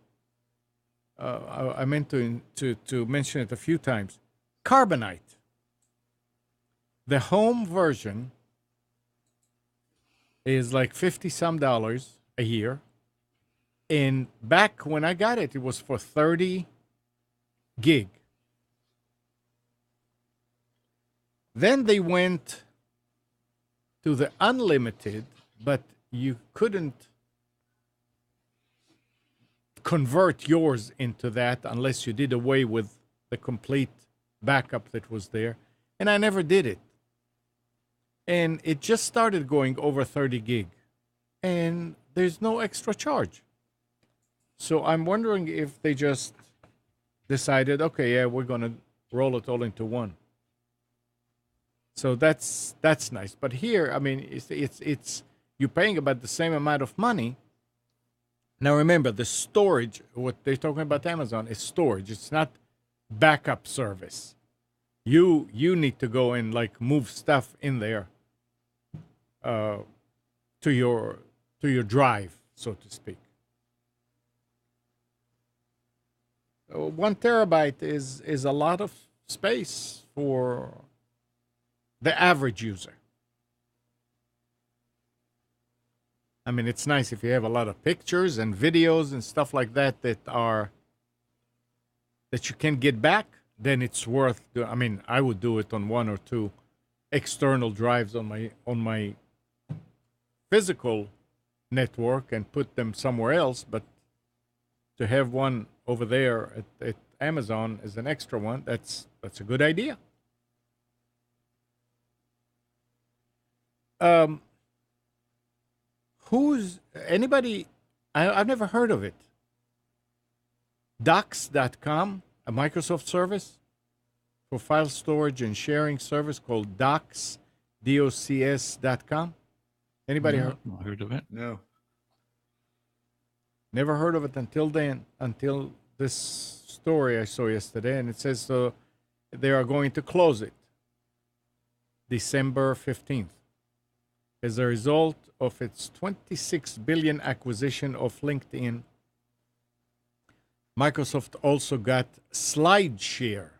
I meant to mention it a few times. Carbonite. The home version is like $50-some a year. And back when I got it, it was for 30 gig. Then they went to the unlimited, but you couldn't convert yours into that unless you did away with the complete backup that was there. And I never did it. And it just started going over 30 gig. And there's no extra charge. So I'm wondering if they just decided, okay, yeah, we're going to roll it all into one. So that's nice. But here, I mean, it's you're paying about the same amount of money. Now remember, the storage, what they're talking about Amazon is storage. It's not backup service. You need to go and like move stuff in there to your drive, so to speak. 1 terabyte is a lot of space for the average user. I mean, it's nice if you have a lot of pictures and videos and stuff like that that you can get back. Then it's worth. I mean, I would do it on 1 or 2 external drives on my physical network and put them somewhere else. But to have one over there at Amazon as an extra one, that's a good idea. Who's anybody I've never heard of it. Docs.com, a Microsoft service for file storage and sharing service called Docs, DOCS.com. Anybody heard? Not heard of it. No. Never heard of it until then, until this story I saw yesterday, and it says they are going to close it December 15th as a result of its $26 billion acquisition of LinkedIn. Microsoft also got SlideShare,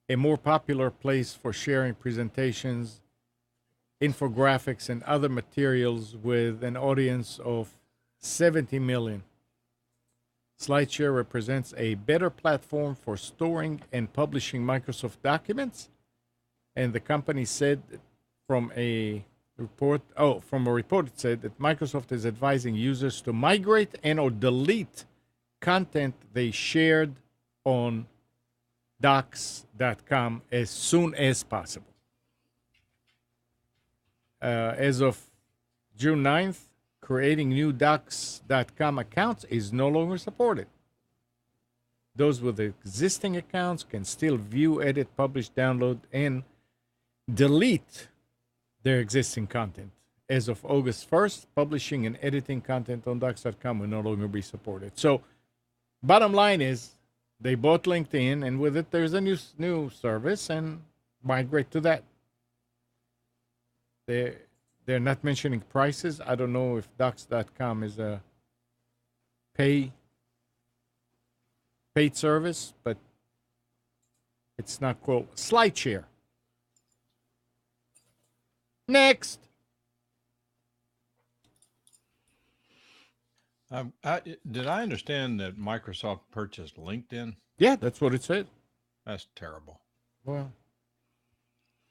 a more popular place for sharing presentations, infographics, and other materials with an audience of 70 million. SlideShare represents a better platform for storing and publishing Microsoft documents, and the company said from a report it said that Microsoft is advising users to migrate and or delete content they shared on docs.com as soon as possible. As of June 9th, creating new docs.com accounts is no longer supported. Those with existing accounts can still view, edit, publish, download, and delete their existing content. As of August 1st, publishing and editing content on docs.com will no longer be supported. So, bottom line is, they bought LinkedIn, and with it, there's a new service, and migrate to that. They're not mentioning prices. I don't know if docs.com is a paid service, but it's not called SlideShare. Next. Did I understand that Microsoft purchased LinkedIn? Yeah, that's what it said. That's terrible. Well,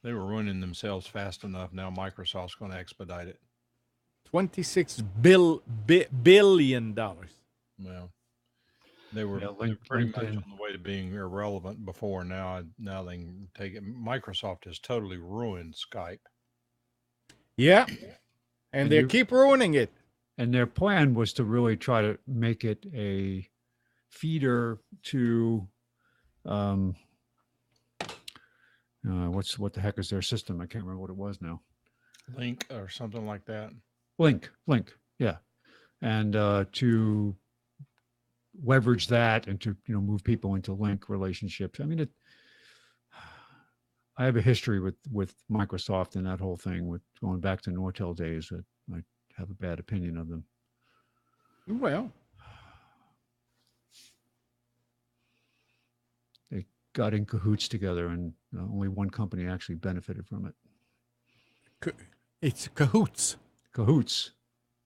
They were ruining themselves fast enough. Now Microsoft's going to expedite it. $26 billion. Well, they were pretty much on the way to being irrelevant before. Now they can take it. Microsoft has totally ruined Skype. Yeah, and they keep ruining it. And their plan was to really try to make it a feeder to what the heck is their system? I can't remember what it was now. Link or something like that. Link, yeah, and to leverage that and to move people into Link relationships. I mean, I have a history with Microsoft and that whole thing, with going back to Nortel days. I have a bad opinion of them. Well, they got in cahoots together, and only one company actually benefited from it. It's cahoots. Cahoots.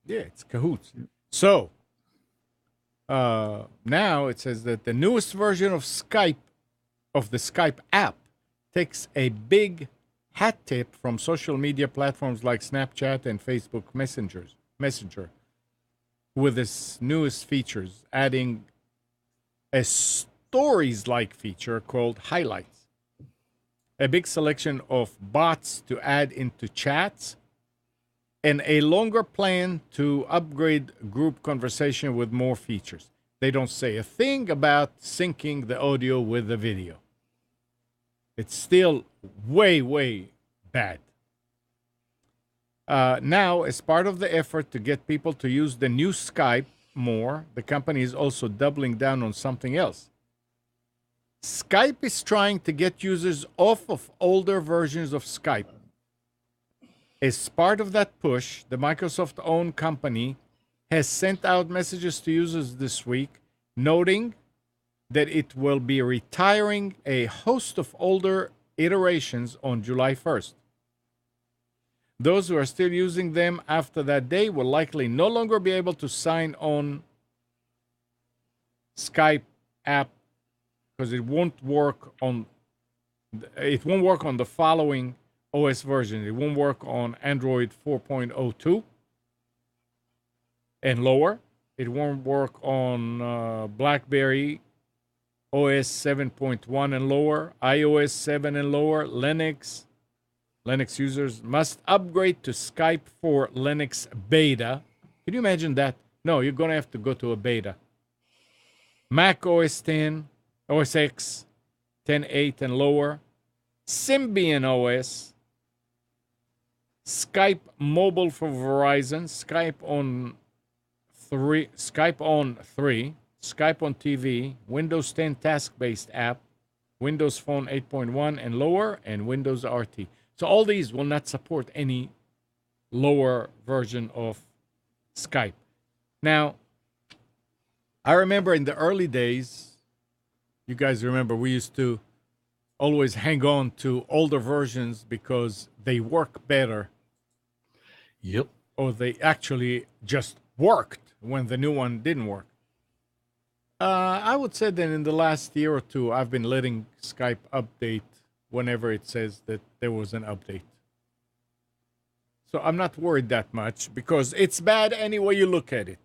Yeah, it's cahoots. So now it says that the newest version of Skype, of the Skype app, takes a big hat tip from social media platforms like Snapchat and Facebook Messenger, with its newest features, adding a stories-like feature called Highlights, a big selection of bots to add into chats, and a longer plan to upgrade group conversation with more features. They don't say a thing about syncing the audio with the video. It's still way, way bad. Now, as part of the effort to get people to use the new Skype more, the company is also doubling down on something else. Skype is trying to get users off of older versions of Skype. As part of that push, the Microsoft-owned company has sent out messages to users this week, noting that it will be retiring a host of older iterations on July 1st. Those who are still using them after that day will likely no longer be able to sign on Skype app because it won't work on the following OS version. It won't work on Android 4.02 and lower. It won't work on BlackBerry OS 7.1 and lower, iOS 7 and lower, Linux. Linux users must upgrade to Skype for Linux Beta. Can you imagine that? No, you're going to have to go to a beta. Mac OS 10, OS X, 10.8 and lower, Symbian OS, Skype mobile for Verizon, Skype on 3, Skype on TV, Windows 10 task-based app, Windows Phone 8.1 and lower, and Windows RT. So all these will not support any lower version of Skype. Now, I remember in the early days, you guys remember we used to always hang on to older versions because they work better. Yep. Or they actually just worked when the new one didn't work. I would say that in the last year or two, I've been letting Skype update whenever it says that there was an update. So I'm not worried that much because it's bad any way you look at it.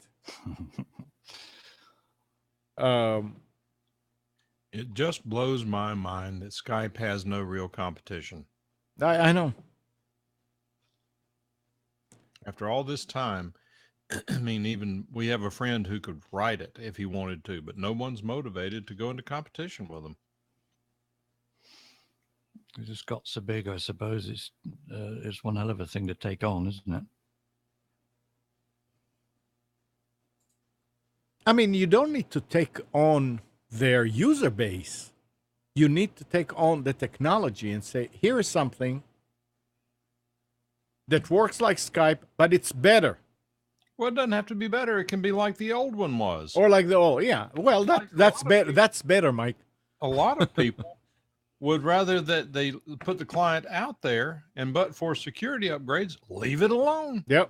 It just blows my mind that Skype has no real competition. I know. After all this time, I mean, even we have a friend who could write it if he wanted to, but no one's motivated to go into competition with him. It just got so big, I suppose. It's one hell of a thing to take on, isn't it? I mean, you don't need to take on their user base. You need to take on the technology and say, here is something that works like Skype, but it's better. Well, it doesn't have to be better. It can be like the old one was. Or like the old, yeah. Well, that's better. That's better, Mike. A lot of people would rather that they put the client out there and but for security upgrades, leave it alone. Yep.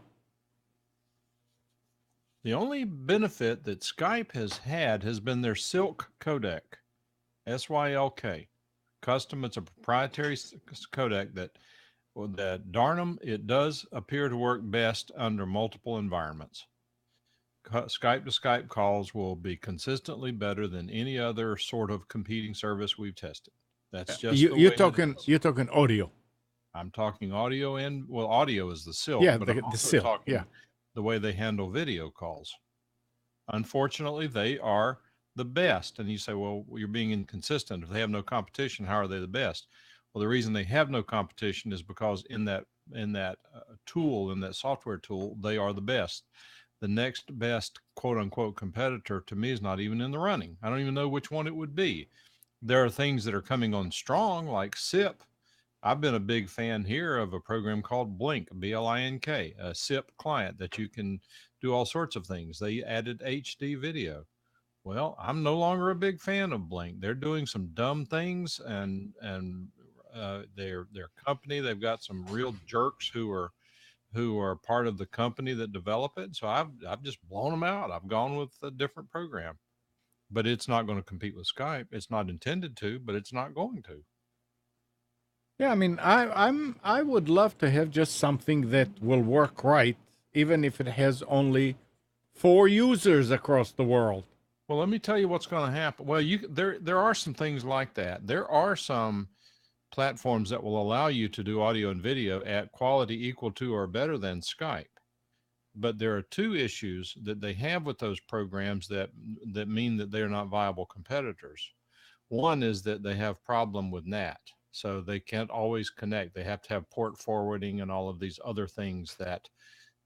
The only benefit that Skype has had has been their Silk codec, SYLK. Custom, it's a proprietary codec that darn them, it does appear to work best under multiple environments. Skype to Skype calls will be consistently better than any other sort of competing service we've tested. That's just you're talking audio. I'm talking audio and audio is the Silk. Yeah, but the Silk. Yeah, the way they handle video calls. Unfortunately, they are the best. And you say, well, you're being inconsistent. If they have no competition, how are they the best? Well, the reason they have no competition is because in that tool, in that software tool, they are the best. The next best quote unquote competitor to me is not even in the running. I don't even know which one it would be. There are things that are coming on strong like SIP. I've been a big fan here of a program called Blink, B-L-I-N-K, a SIP client that you can do all sorts of things. They added HD video. Well, I'm no longer a big fan of Blink. They're doing some dumb things and their company, they've got some real jerks who are part of the company that develop it. So I've just blown them out. I've gone with a different program, but it's not going to compete with Skype. It's not intended to, but it's not going to. Yeah, I mean, I would love to have just something that will work right, even if it has only 4 users across the world. Well, let me tell you what's going to happen. Well, there are some things like that. There are some platforms that will allow you to do audio and video at quality equal to or better than Skype. But there are 2 issues that they have with those programs that mean that they're not viable competitors. One is that they have problem with NAT. So they can't always connect. They have to have port forwarding and all of these other things that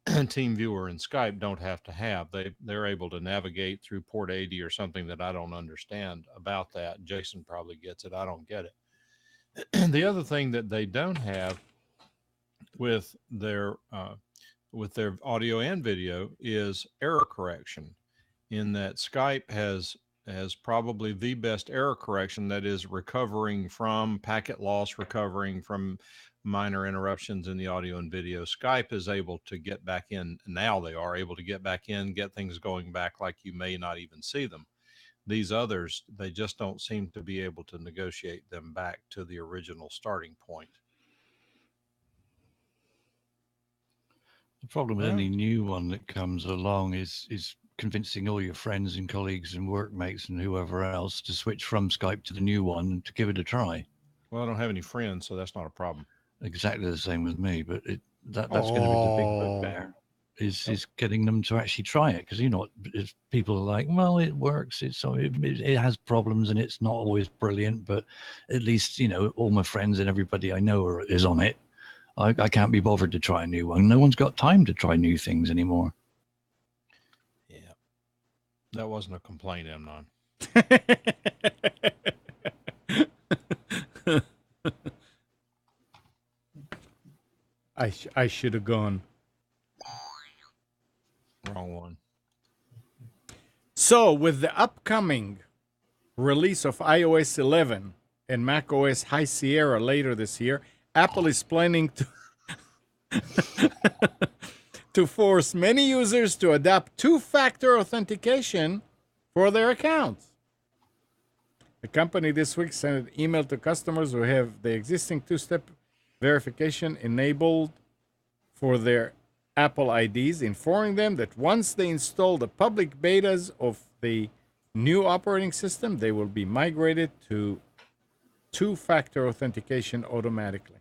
TeamViewer and Skype don't have to have. They're able to navigate through port 80 or something that I don't understand about that. Jason probably gets it. I don't get it. The other thing that they don't have with their audio and video is error correction, in that Skype has probably the best error correction, that is recovering from packet loss, recovering from minor interruptions in the audio and video. Skype is able to get back in. Now they are able to get back in, get things going back like you may not even see them. These others, they just don't seem to be able to negotiate them back to the original starting point. The problem with any new one that comes along is convincing all your friends and colleagues and workmates and whoever else to switch from Skype to the new one and to give it a try. Well, I don't have any friends, so that's not a problem. Exactly the same with me, but that's going to be the big bugbear. is getting them to actually try it, because people are like, well, it works, it has problems and it's not always brilliant, but at least all my friends and everybody I know is on it. I can't be bothered to try a new one. No one's got time to try new things anymore. Yeah, that wasn't a complaint, Amnon. I should have gone. Wrong one. So, with the upcoming release of iOS 11 and macOS High Sierra later this year, Apple is planning to force many users to adopt two-factor authentication for their accounts. The company this week sent an email to customers who have the existing two-step verification enabled for their Apple IDs, informing them that once they install the public betas of the new operating system, they will be migrated to two-factor authentication automatically.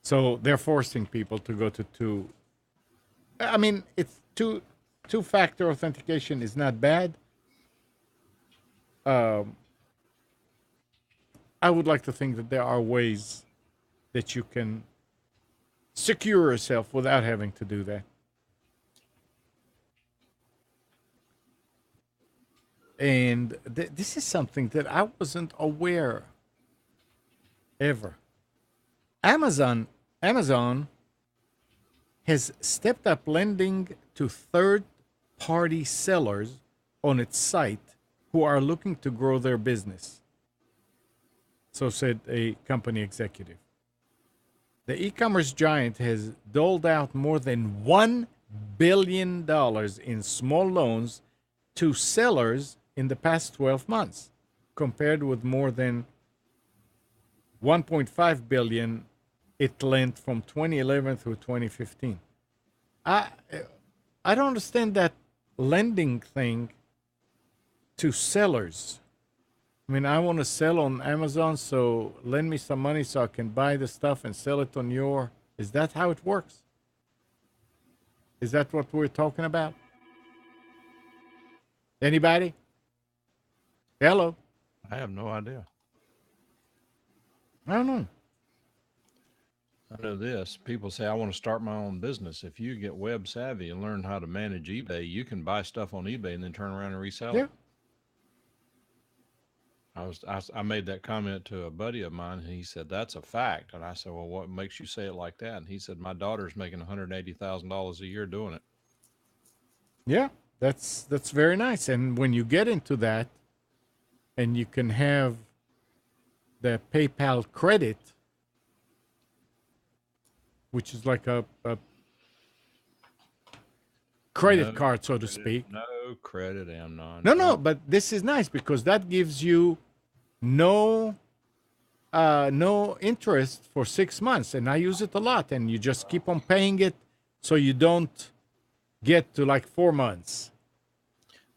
So they're forcing people to go to two. I mean, it's two-factor authentication is not bad. I would like to think that there are ways that you can secure yourself without having to do that. And this is something that I wasn't aware ever. Amazon has stepped up lending to third-party sellers on its site who are looking to grow their business. So said a company executive. The e-commerce giant has doled out more than $1 billion in small loans to sellers in the past 12 months, compared with more than $1.5 billion it lent from 2011 through 2015. I don't understand that lending thing to sellers. I mean, I want to sell on Amazon, so lend me some money so I can buy the stuff and sell it on your... Is that how it works? Is that what we're talking about? Anybody? Hello? I have no idea. I don't know. I know this. People say, I want to start my own business. If you get web savvy and learn how to manage eBay, you can buy stuff on eBay and then turn around and resell it. I made that comment to a buddy of mine, and he said, that's a fact. And I said, well, what makes you say it like that? And he said, my daughter's making $180,000 a year doing it. Yeah, that's very nice. And when you get into that, and you can have the PayPal credit, which is like a credit card, so to speak. No credit, Amnon. No, but this is nice because that gives you no interest for 6 months, and I use it a lot, and you just keep on paying it so you don't get to like 4 months.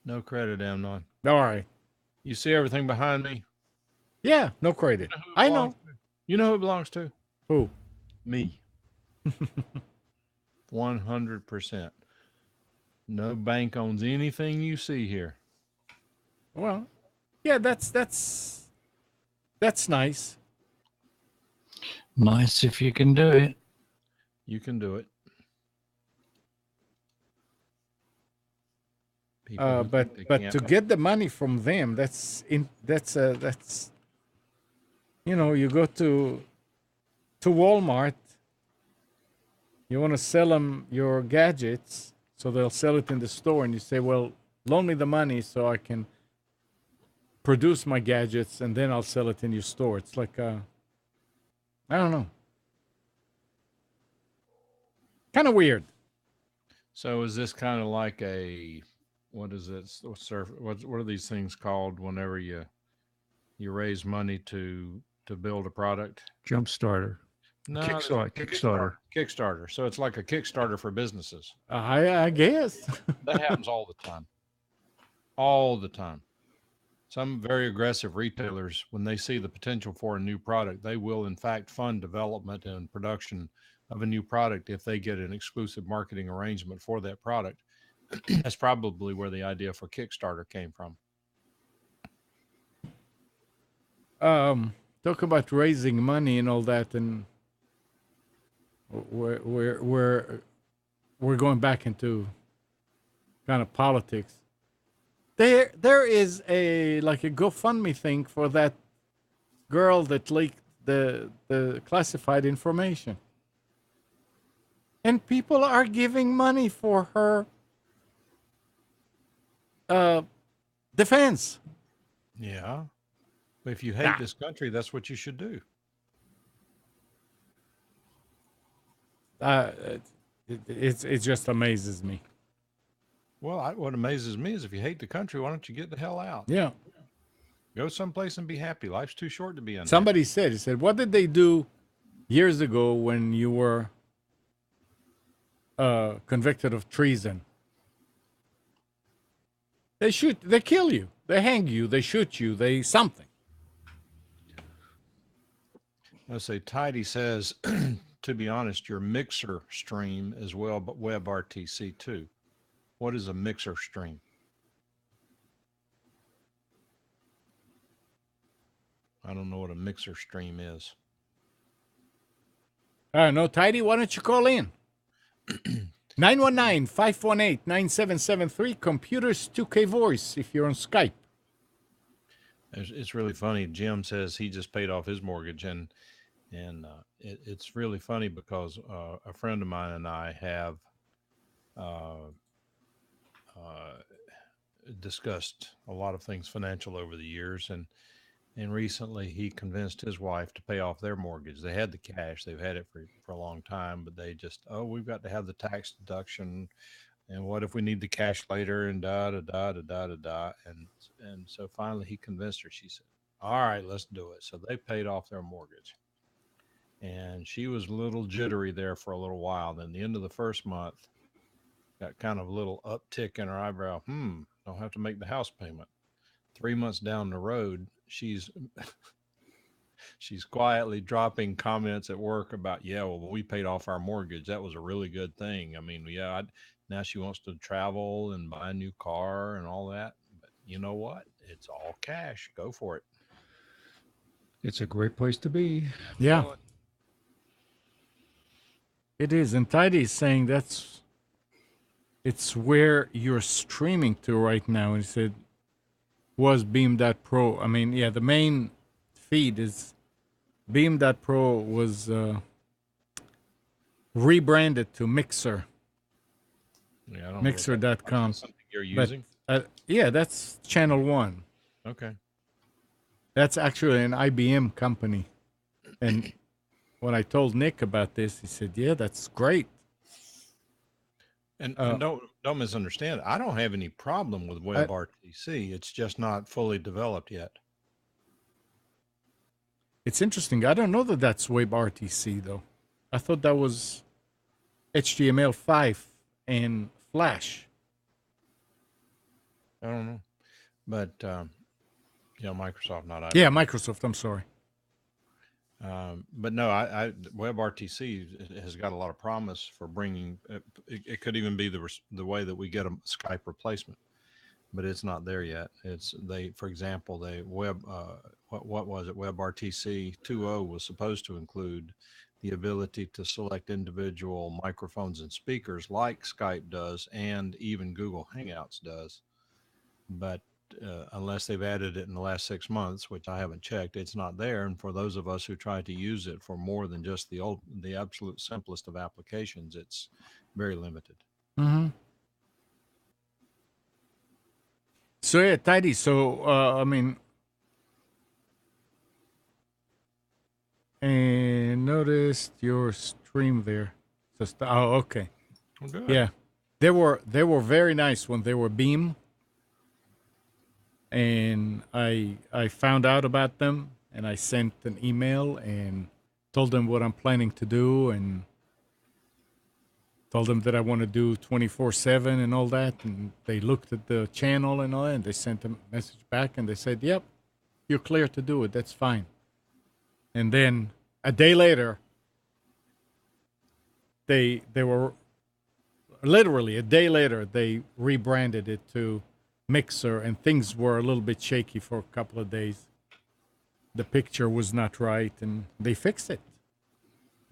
No credit, Amnon. All right. You see everything behind me? Yeah, no credit. I know. You know who it belongs to? Who? Me. 100%. No bank owns anything you see here. Well, yeah, that's nice. Nice if you can do it. You can do it. But to get the money from them, that's you go to Walmart, you want to sell them your gadgets, so they'll sell it in the store, and you say, well, loan me the money so I can produce my gadgets, and then I'll sell it in your store. It's like I don't know, kind of weird. So is this kind of like a, what is it? What are these things called whenever you raise money to build a product? Jumpstarter. No, Kickstarter. So it's like a Kickstarter for businesses. I guess. That happens all the time. All the time. Some very aggressive retailers, when they see the potential for a new product, they will in fact fund development and production of a new product if they get an exclusive marketing arrangement for that product. That's probably where the idea for Kickstarter came from. Talk about raising money and all that, and we're going back into kind of politics. There is a GoFundMe thing for that girl that leaked the classified information, and people are giving money for her defense. Yeah. But if you hate this country, that's what you should do. It just amazes me. Well, what amazes me is if you hate the country, why don't you get the hell out? Yeah. Go someplace and be happy. Life's too short to be unhappy. Somebody said, what did they do years ago when you were convicted of treason? They kill you, they hang you, they shoot you, they something. Let's say Tidy says, to be honest, your mixer stream as well, but WebRTC too. What is a mixer stream? I don't know what a mixer stream is. No, Tidy, why don't you call in? 919-518-9773, Computers 2K Voice, if you're on Skype. It's really funny. Jim says he just paid off his mortgage, and it's really funny because a friend of mine and I have discussed a lot of things financial over the years, and recently he convinced his wife to pay off their mortgage. They had the cash, they've had it for a long time, but they just, we've got to have the tax deduction, and what if we need the cash later, and and so finally he convinced her. She said, all right, let's do it. So they paid off their mortgage, and she was a little jittery there for a little while. Then the end of the first month got kind of a little uptick in her eyebrow. Don't have to make the house payment. 3 months down the road, she's quietly dropping comments at work about, we paid off our mortgage. That was a really good thing. I mean, now she wants to travel and buy a new car and all that. But you know what? It's all cash. Go for it. It's a great place to be. Yeah. It is. And Tidy is saying it's where you're streaming to right now. And he said, was Beam.pro. I mean, the main feed is Beam.pro was rebranded to Mixer. Yeah, I don't Mixer.com. Something you're using? That's Channel 1. Okay. That's actually an IBM company. And when I told Nick about this, he said, yeah, that's great. And don't misunderstand. I don't have any problem with WebRTC. It's just not fully developed yet. It's interesting. I don't know that that's WebRTC, though. I thought that was HTML5 and Flash. I don't know. But, Microsoft, not IBM. Yeah, Microsoft. I'm sorry. But no, WebRTC has got a lot of promise for bringing. It could even be the way that we get a Skype replacement, but it's not there yet. For example, what was it? WebRTC 2.0 was supposed to include the ability to select individual microphones and speakers like Skype does, and even Google Hangouts does, but unless they've added it in the last 6 months, which I haven't checked, it's not there. And for those of us who try to use it for more than just the absolute simplest of applications, it's very limited. Mm-hmm. So yeah, Tidy. So and noticed your stream there. Okay. Oh, good. Yeah, they were very nice when they were Beam. And I found out about them, and I sent an email and told them what I'm planning to do, and told them that I want to do 24/7 and all that. And they looked at the channel and all that, and they sent a message back, and they said, yep, you're clear to do it. That's fine. And then a day later, they were literally a day later they rebranded it to Mixer, and things were a little bit shaky for a couple of days. The picture was not right, and they fixed it.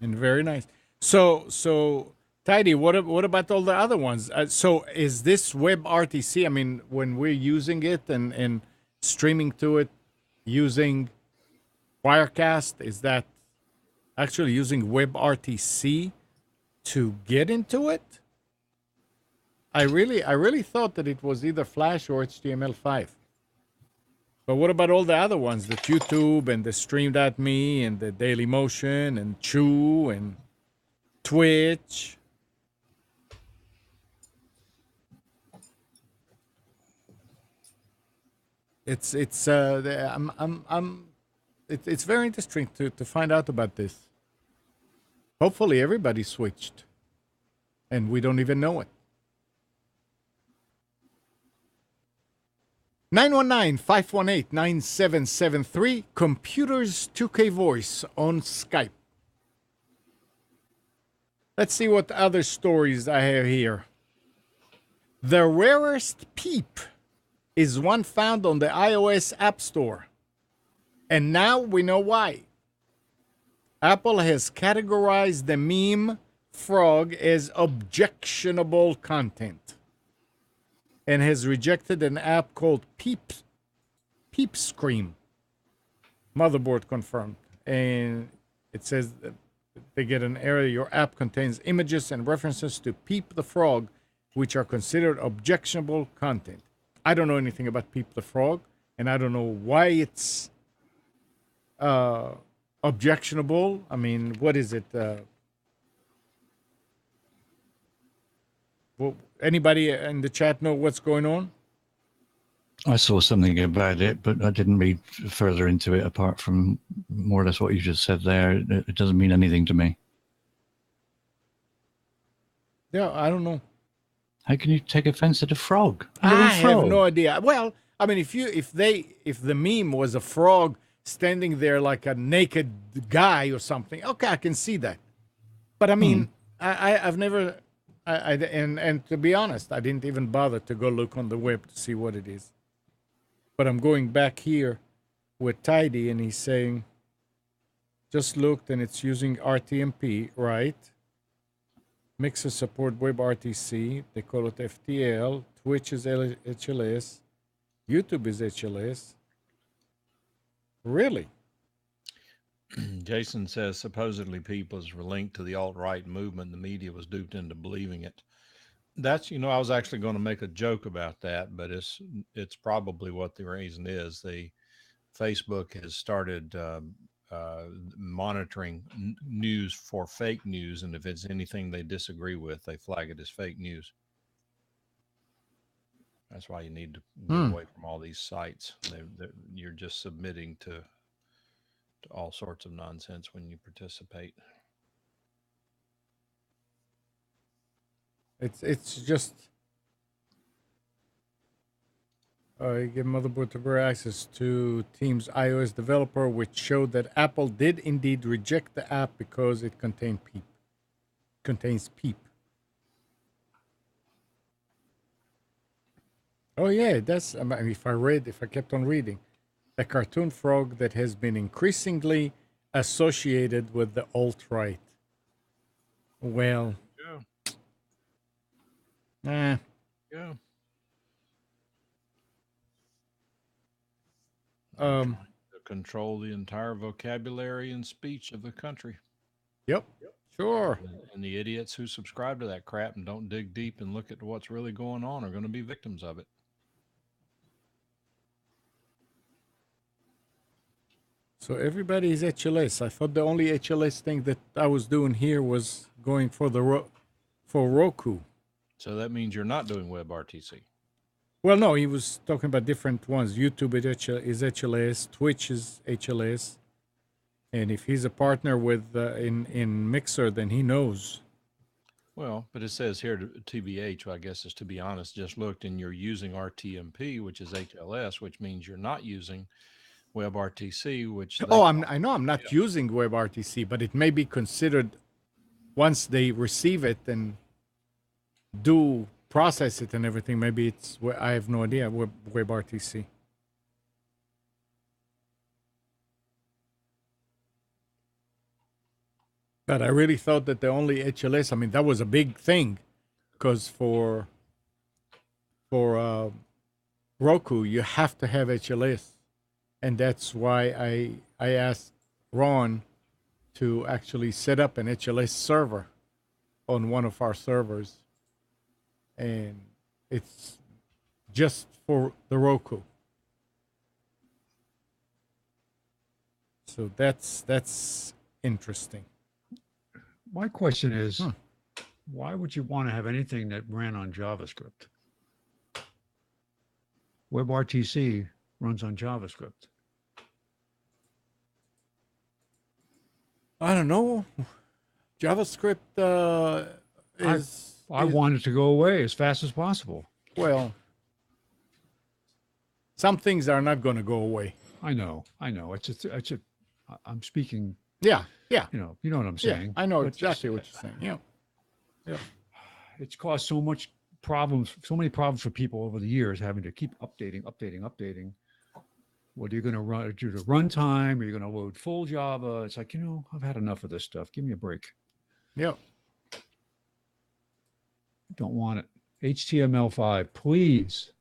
And very nice. So Tidy, what about all the other ones? So is this WebRTC? I mean, when we're using it and streaming to it using Wirecast, is that actually using WebRTC to get into it? I really thought that it was either Flash or HTML5. But what about all the other ones? The YouTube and the Stream.me and the Daily Motion and Chew and Twitch. It's very interesting to find out about this. Hopefully everybody switched and we don't even know it. 919-518-9773, Computers 2K Voice on Skype. Let's see what other stories I have here. The rarest peep is one found on the iOS App Store. And now we know why. Apple has categorized the meme frog as objectionable content and has rejected an app called Peep Scream. Motherboard confirmed. And it says that they get an error. Your app contains images and references to Peep the Frog, which are considered objectionable content. I don't know anything about Peep the Frog, and I don't know why it's objectionable. I mean, what is it? Well, anybody in the chat know what's going on? I saw something about it, but I didn't read further into it apart from more or less what you just said there. It doesn't mean anything to me. Yeah, I don't know. How can you take offense at a frog? I have no idea. Well, I mean, if the meme was a frog standing there like a naked guy or something, okay, I can see that. But I mean, I've never. And to be honest, I didn't even bother to go look on the web to see what it is. But I'm going back here with Tidy, and he's saying, just looked, and it's using RTMP, right? Mixer support WebRTC. They call it FTL. Twitch is HLS. YouTube is HLS. Really? Jason says supposedly people's were linked to the alt-right movement. The media was duped into believing it. That's, I was actually going to make a joke about that, but it's probably what the reason is. The Facebook has started monitoring news for fake news, and if it's anything they disagree with, they flag it as fake news. That's why you need to get away from all these sites. You're just submitting to all sorts of nonsense when you participate. It's just you give motherboard temporary access to Teams iOS developer, which showed that Apple did indeed reject the app because it contains Peep. Oh yeah, it does. I mean, if I kept on reading, the cartoon frog that has been increasingly associated with the alt-right. Well, yeah. To control the entire vocabulary and speech of the country. Yep. Sure. And the idiots who subscribe to that crap and don't dig deep and look at what's really going on are going to be victims of it. So everybody is HLS. I thought the only HLS thing that I was doing here was going for for Roku. So that means you're not doing WebRTC. Well, no, he was talking about different ones. YouTube is HLS, Twitch is HLS, and if he's a partner with in Mixer, then he knows. Well, but it says here TBH. Well, I guess is to be honest. Just looked, and you're using RTMP, which is HLS, which means you're not using WebRTC, which I know I'm not using WebRTC, but it may be considered once they receive it and do process it and everything, maybe it's, I have no idea, WebRTC. But I really thought that the only HLS, I mean, that was a big thing, because for Roku, you have to have HLS. And that's why I asked Ron to actually set up an HLS server on one of our servers. And it's just for the Roku. So that's interesting. My question is, why would you want to have anything that ran on JavaScript? WebRTC runs on JavaScript. I don't know. JavaScript is... I want it to go away as fast as possible. Well, some things are not going to go away. I know. I'm speaking. Yeah. You know what I'm saying. I know But exactly what you're saying. Yeah. It's caused so many problems for people over the years, having to keep updating. What are you going to run? Do the runtime? Are you going to load full Java? It's like, I've had enough of this stuff. Give me a break. Yeah. Don't want it. HTML5, please.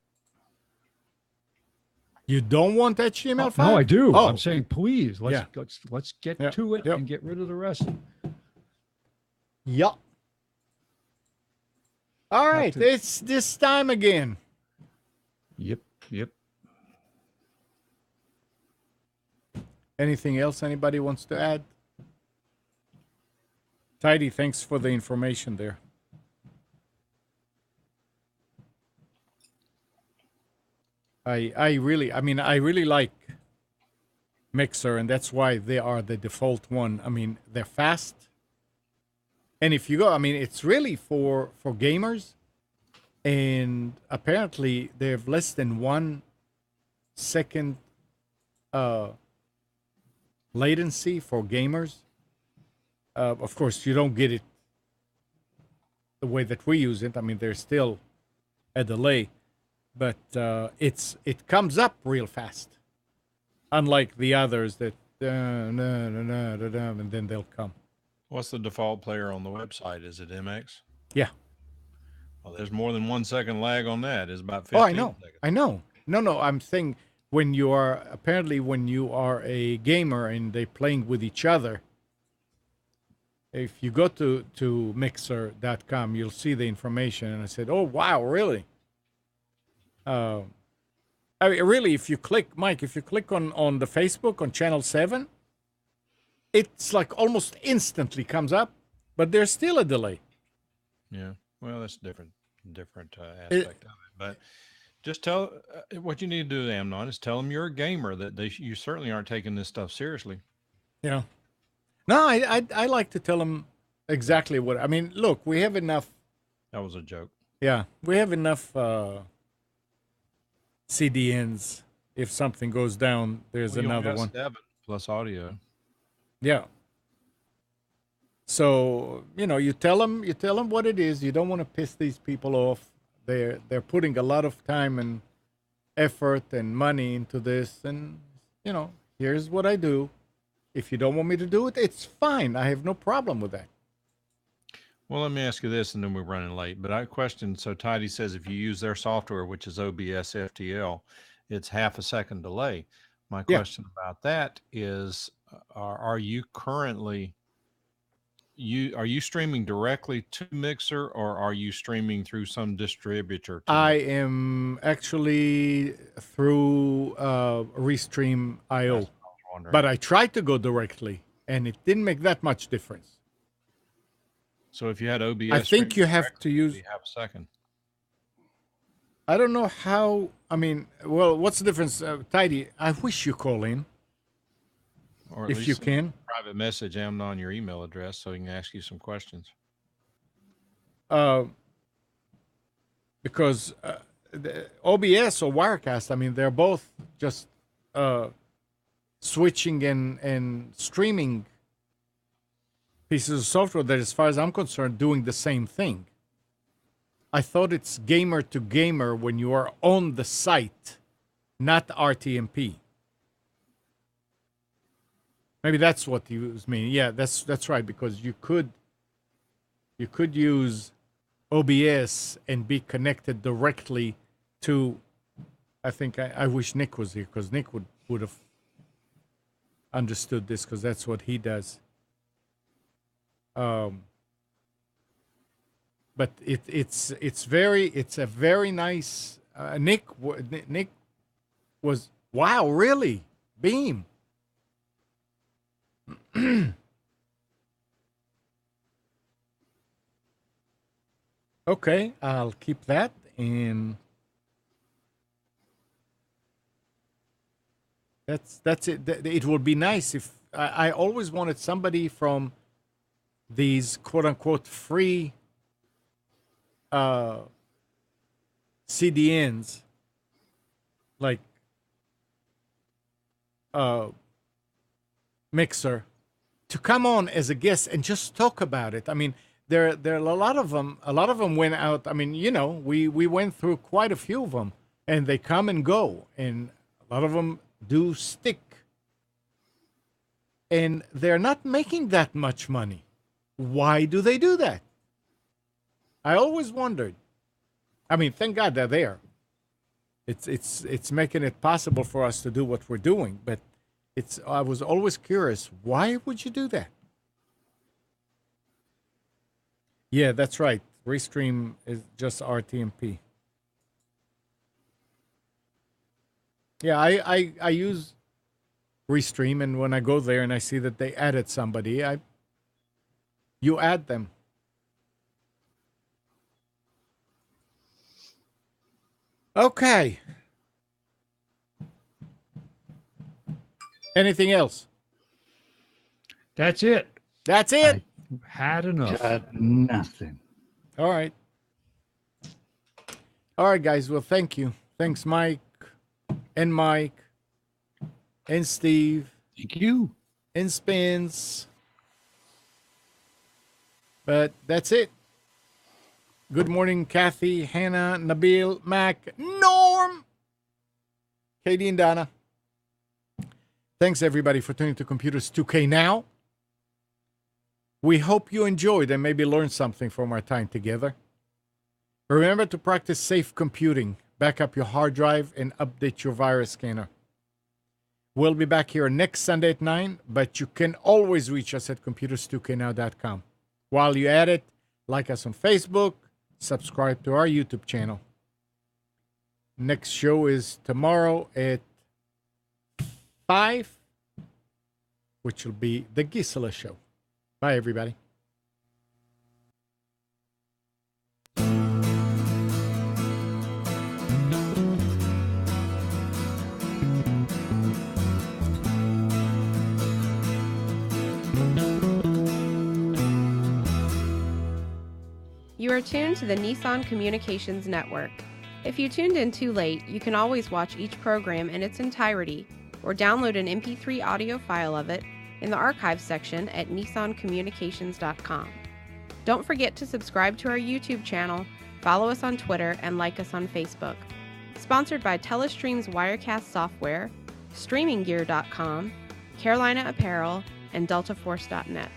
You don't want HTML5? No, I do. Oh. I'm saying, please. Let's get Yeah. to it Yep. and get rid of the rest. Yeah. All right. to- It's this time again. Yep. Anything else anybody wants to add? Tidy, thanks for the information there. I really like Mixer, and that's why they are the default one. I mean, they're fast. And if you go, I mean, it's really for gamers. And apparently they have less than 1 second latency for gamers. Of course, you don't get it the way that we use it. I mean, there's still a delay, but it comes up real fast. Unlike the others that and then they'll come. What's the default player on the website? Is it MX? Yeah. Well, there's more than 1 second lag on that. It's about 15 Oh, I know. seconds. I know. No, I'm saying when you are a gamer and they're playing with each other, if you go to mixer.com, you'll see the information. And I said, oh, wow, really? I mean, really, if you click on the Facebook on channel 7, it's like almost instantly comes up, but there's still a delay. Yeah. Well, that's different aspect of it. But just tell what you need to do, Amnon, is tell them you're a gamer, that you certainly aren't taking this stuff seriously. Yeah. No, I like to tell them exactly what I mean. Look, we have enough. That was a joke. Yeah, we have enough CDNs. If something goes down, there's Well, you only another got one. 7 plus audio. Yeah. So you tell them what it is. You don't want to piss these people off. They're putting a lot of time and effort and money into this, and here's what I do. If you don't want me to do it, it's fine. I have no problem with that. Well, let me ask you this, and then we're running late. But I question. So Tidy says if you use their software, which is OBS FTL, it's half a second delay. My question about that is, are you currently are you streaming directly to Mixer, or are you streaming through some distributor? I am actually through Restream.io, but I tried to go directly, and it didn't make that much difference. So if you had OBS, I think you have to use half a second. I don't know how. I mean, well, what's the difference, Tidy? I wish you call in. Or at if least you can. Private message Amnon your email address so he can ask you some questions. Because the OBS or Wirecast, I mean, they're both just switching and streaming pieces of software that, as far as I'm concerned, doing the same thing. I thought it's gamer to gamer when you are on the site, not RTMP. Maybe that's what you mean. Yeah, that's right, because you could use OBS and be connected directly to. I think I wish Nick was here, because Nick would have understood this, because that's what he does. But it's a very nice. Nick was, wow, really, Beam. Okay, I'll keep that, and that's it. It would be nice if I always wanted somebody from these quote unquote free CDNs, like Mixer, to come on as a guest and just talk about it. I mean, there are a lot of them. A lot of them went out. I mean, you know, we went through quite a few of them, and they come and go, and a lot of them do stick, and they're not making that much money. Why do they do that? I always wondered. I mean, thank God they're there. It's making it possible for us to do what we're doing, but I was always curious, why would you do that? Yeah, that's right. Restream is just RTMP. Yeah, I use Restream, and when I go there and I see that they added somebody, you add them. Okay. Anything else? That's it. That's it. Had enough. Nothing. All right. All right, guys. Well, thank you. Thanks, Mike and Steve Thank you. and Spence. But that's it. Good morning, Kathy, Hannah, Nabil, Mac, Norm, Katie, and Donna. Thanks, everybody, for tuning to Computers 2K Now. We hope you enjoyed and maybe learned something from our time together. Remember to practice safe computing, back up your hard drive, and update your virus scanner. We'll be back here next Sunday at 9, but you can always reach us at computers2know.com. While you're at it, like us on Facebook, subscribe to our YouTube channel. Next show is tomorrow at 5, which will be the Gisela Show. Bye, everybody. You are tuned to the Nissan Communications Network. If you tuned in too late, you can always watch each program in its entirety or download an MP3 audio file of it in the archives section at nissancommunications.com. Don't forget to subscribe to our YouTube channel, follow us on Twitter, and like us on Facebook. Sponsored by Telestream's Wirecast software, StreamingGear.com, Carolina Apparel, and DeltaForce.net.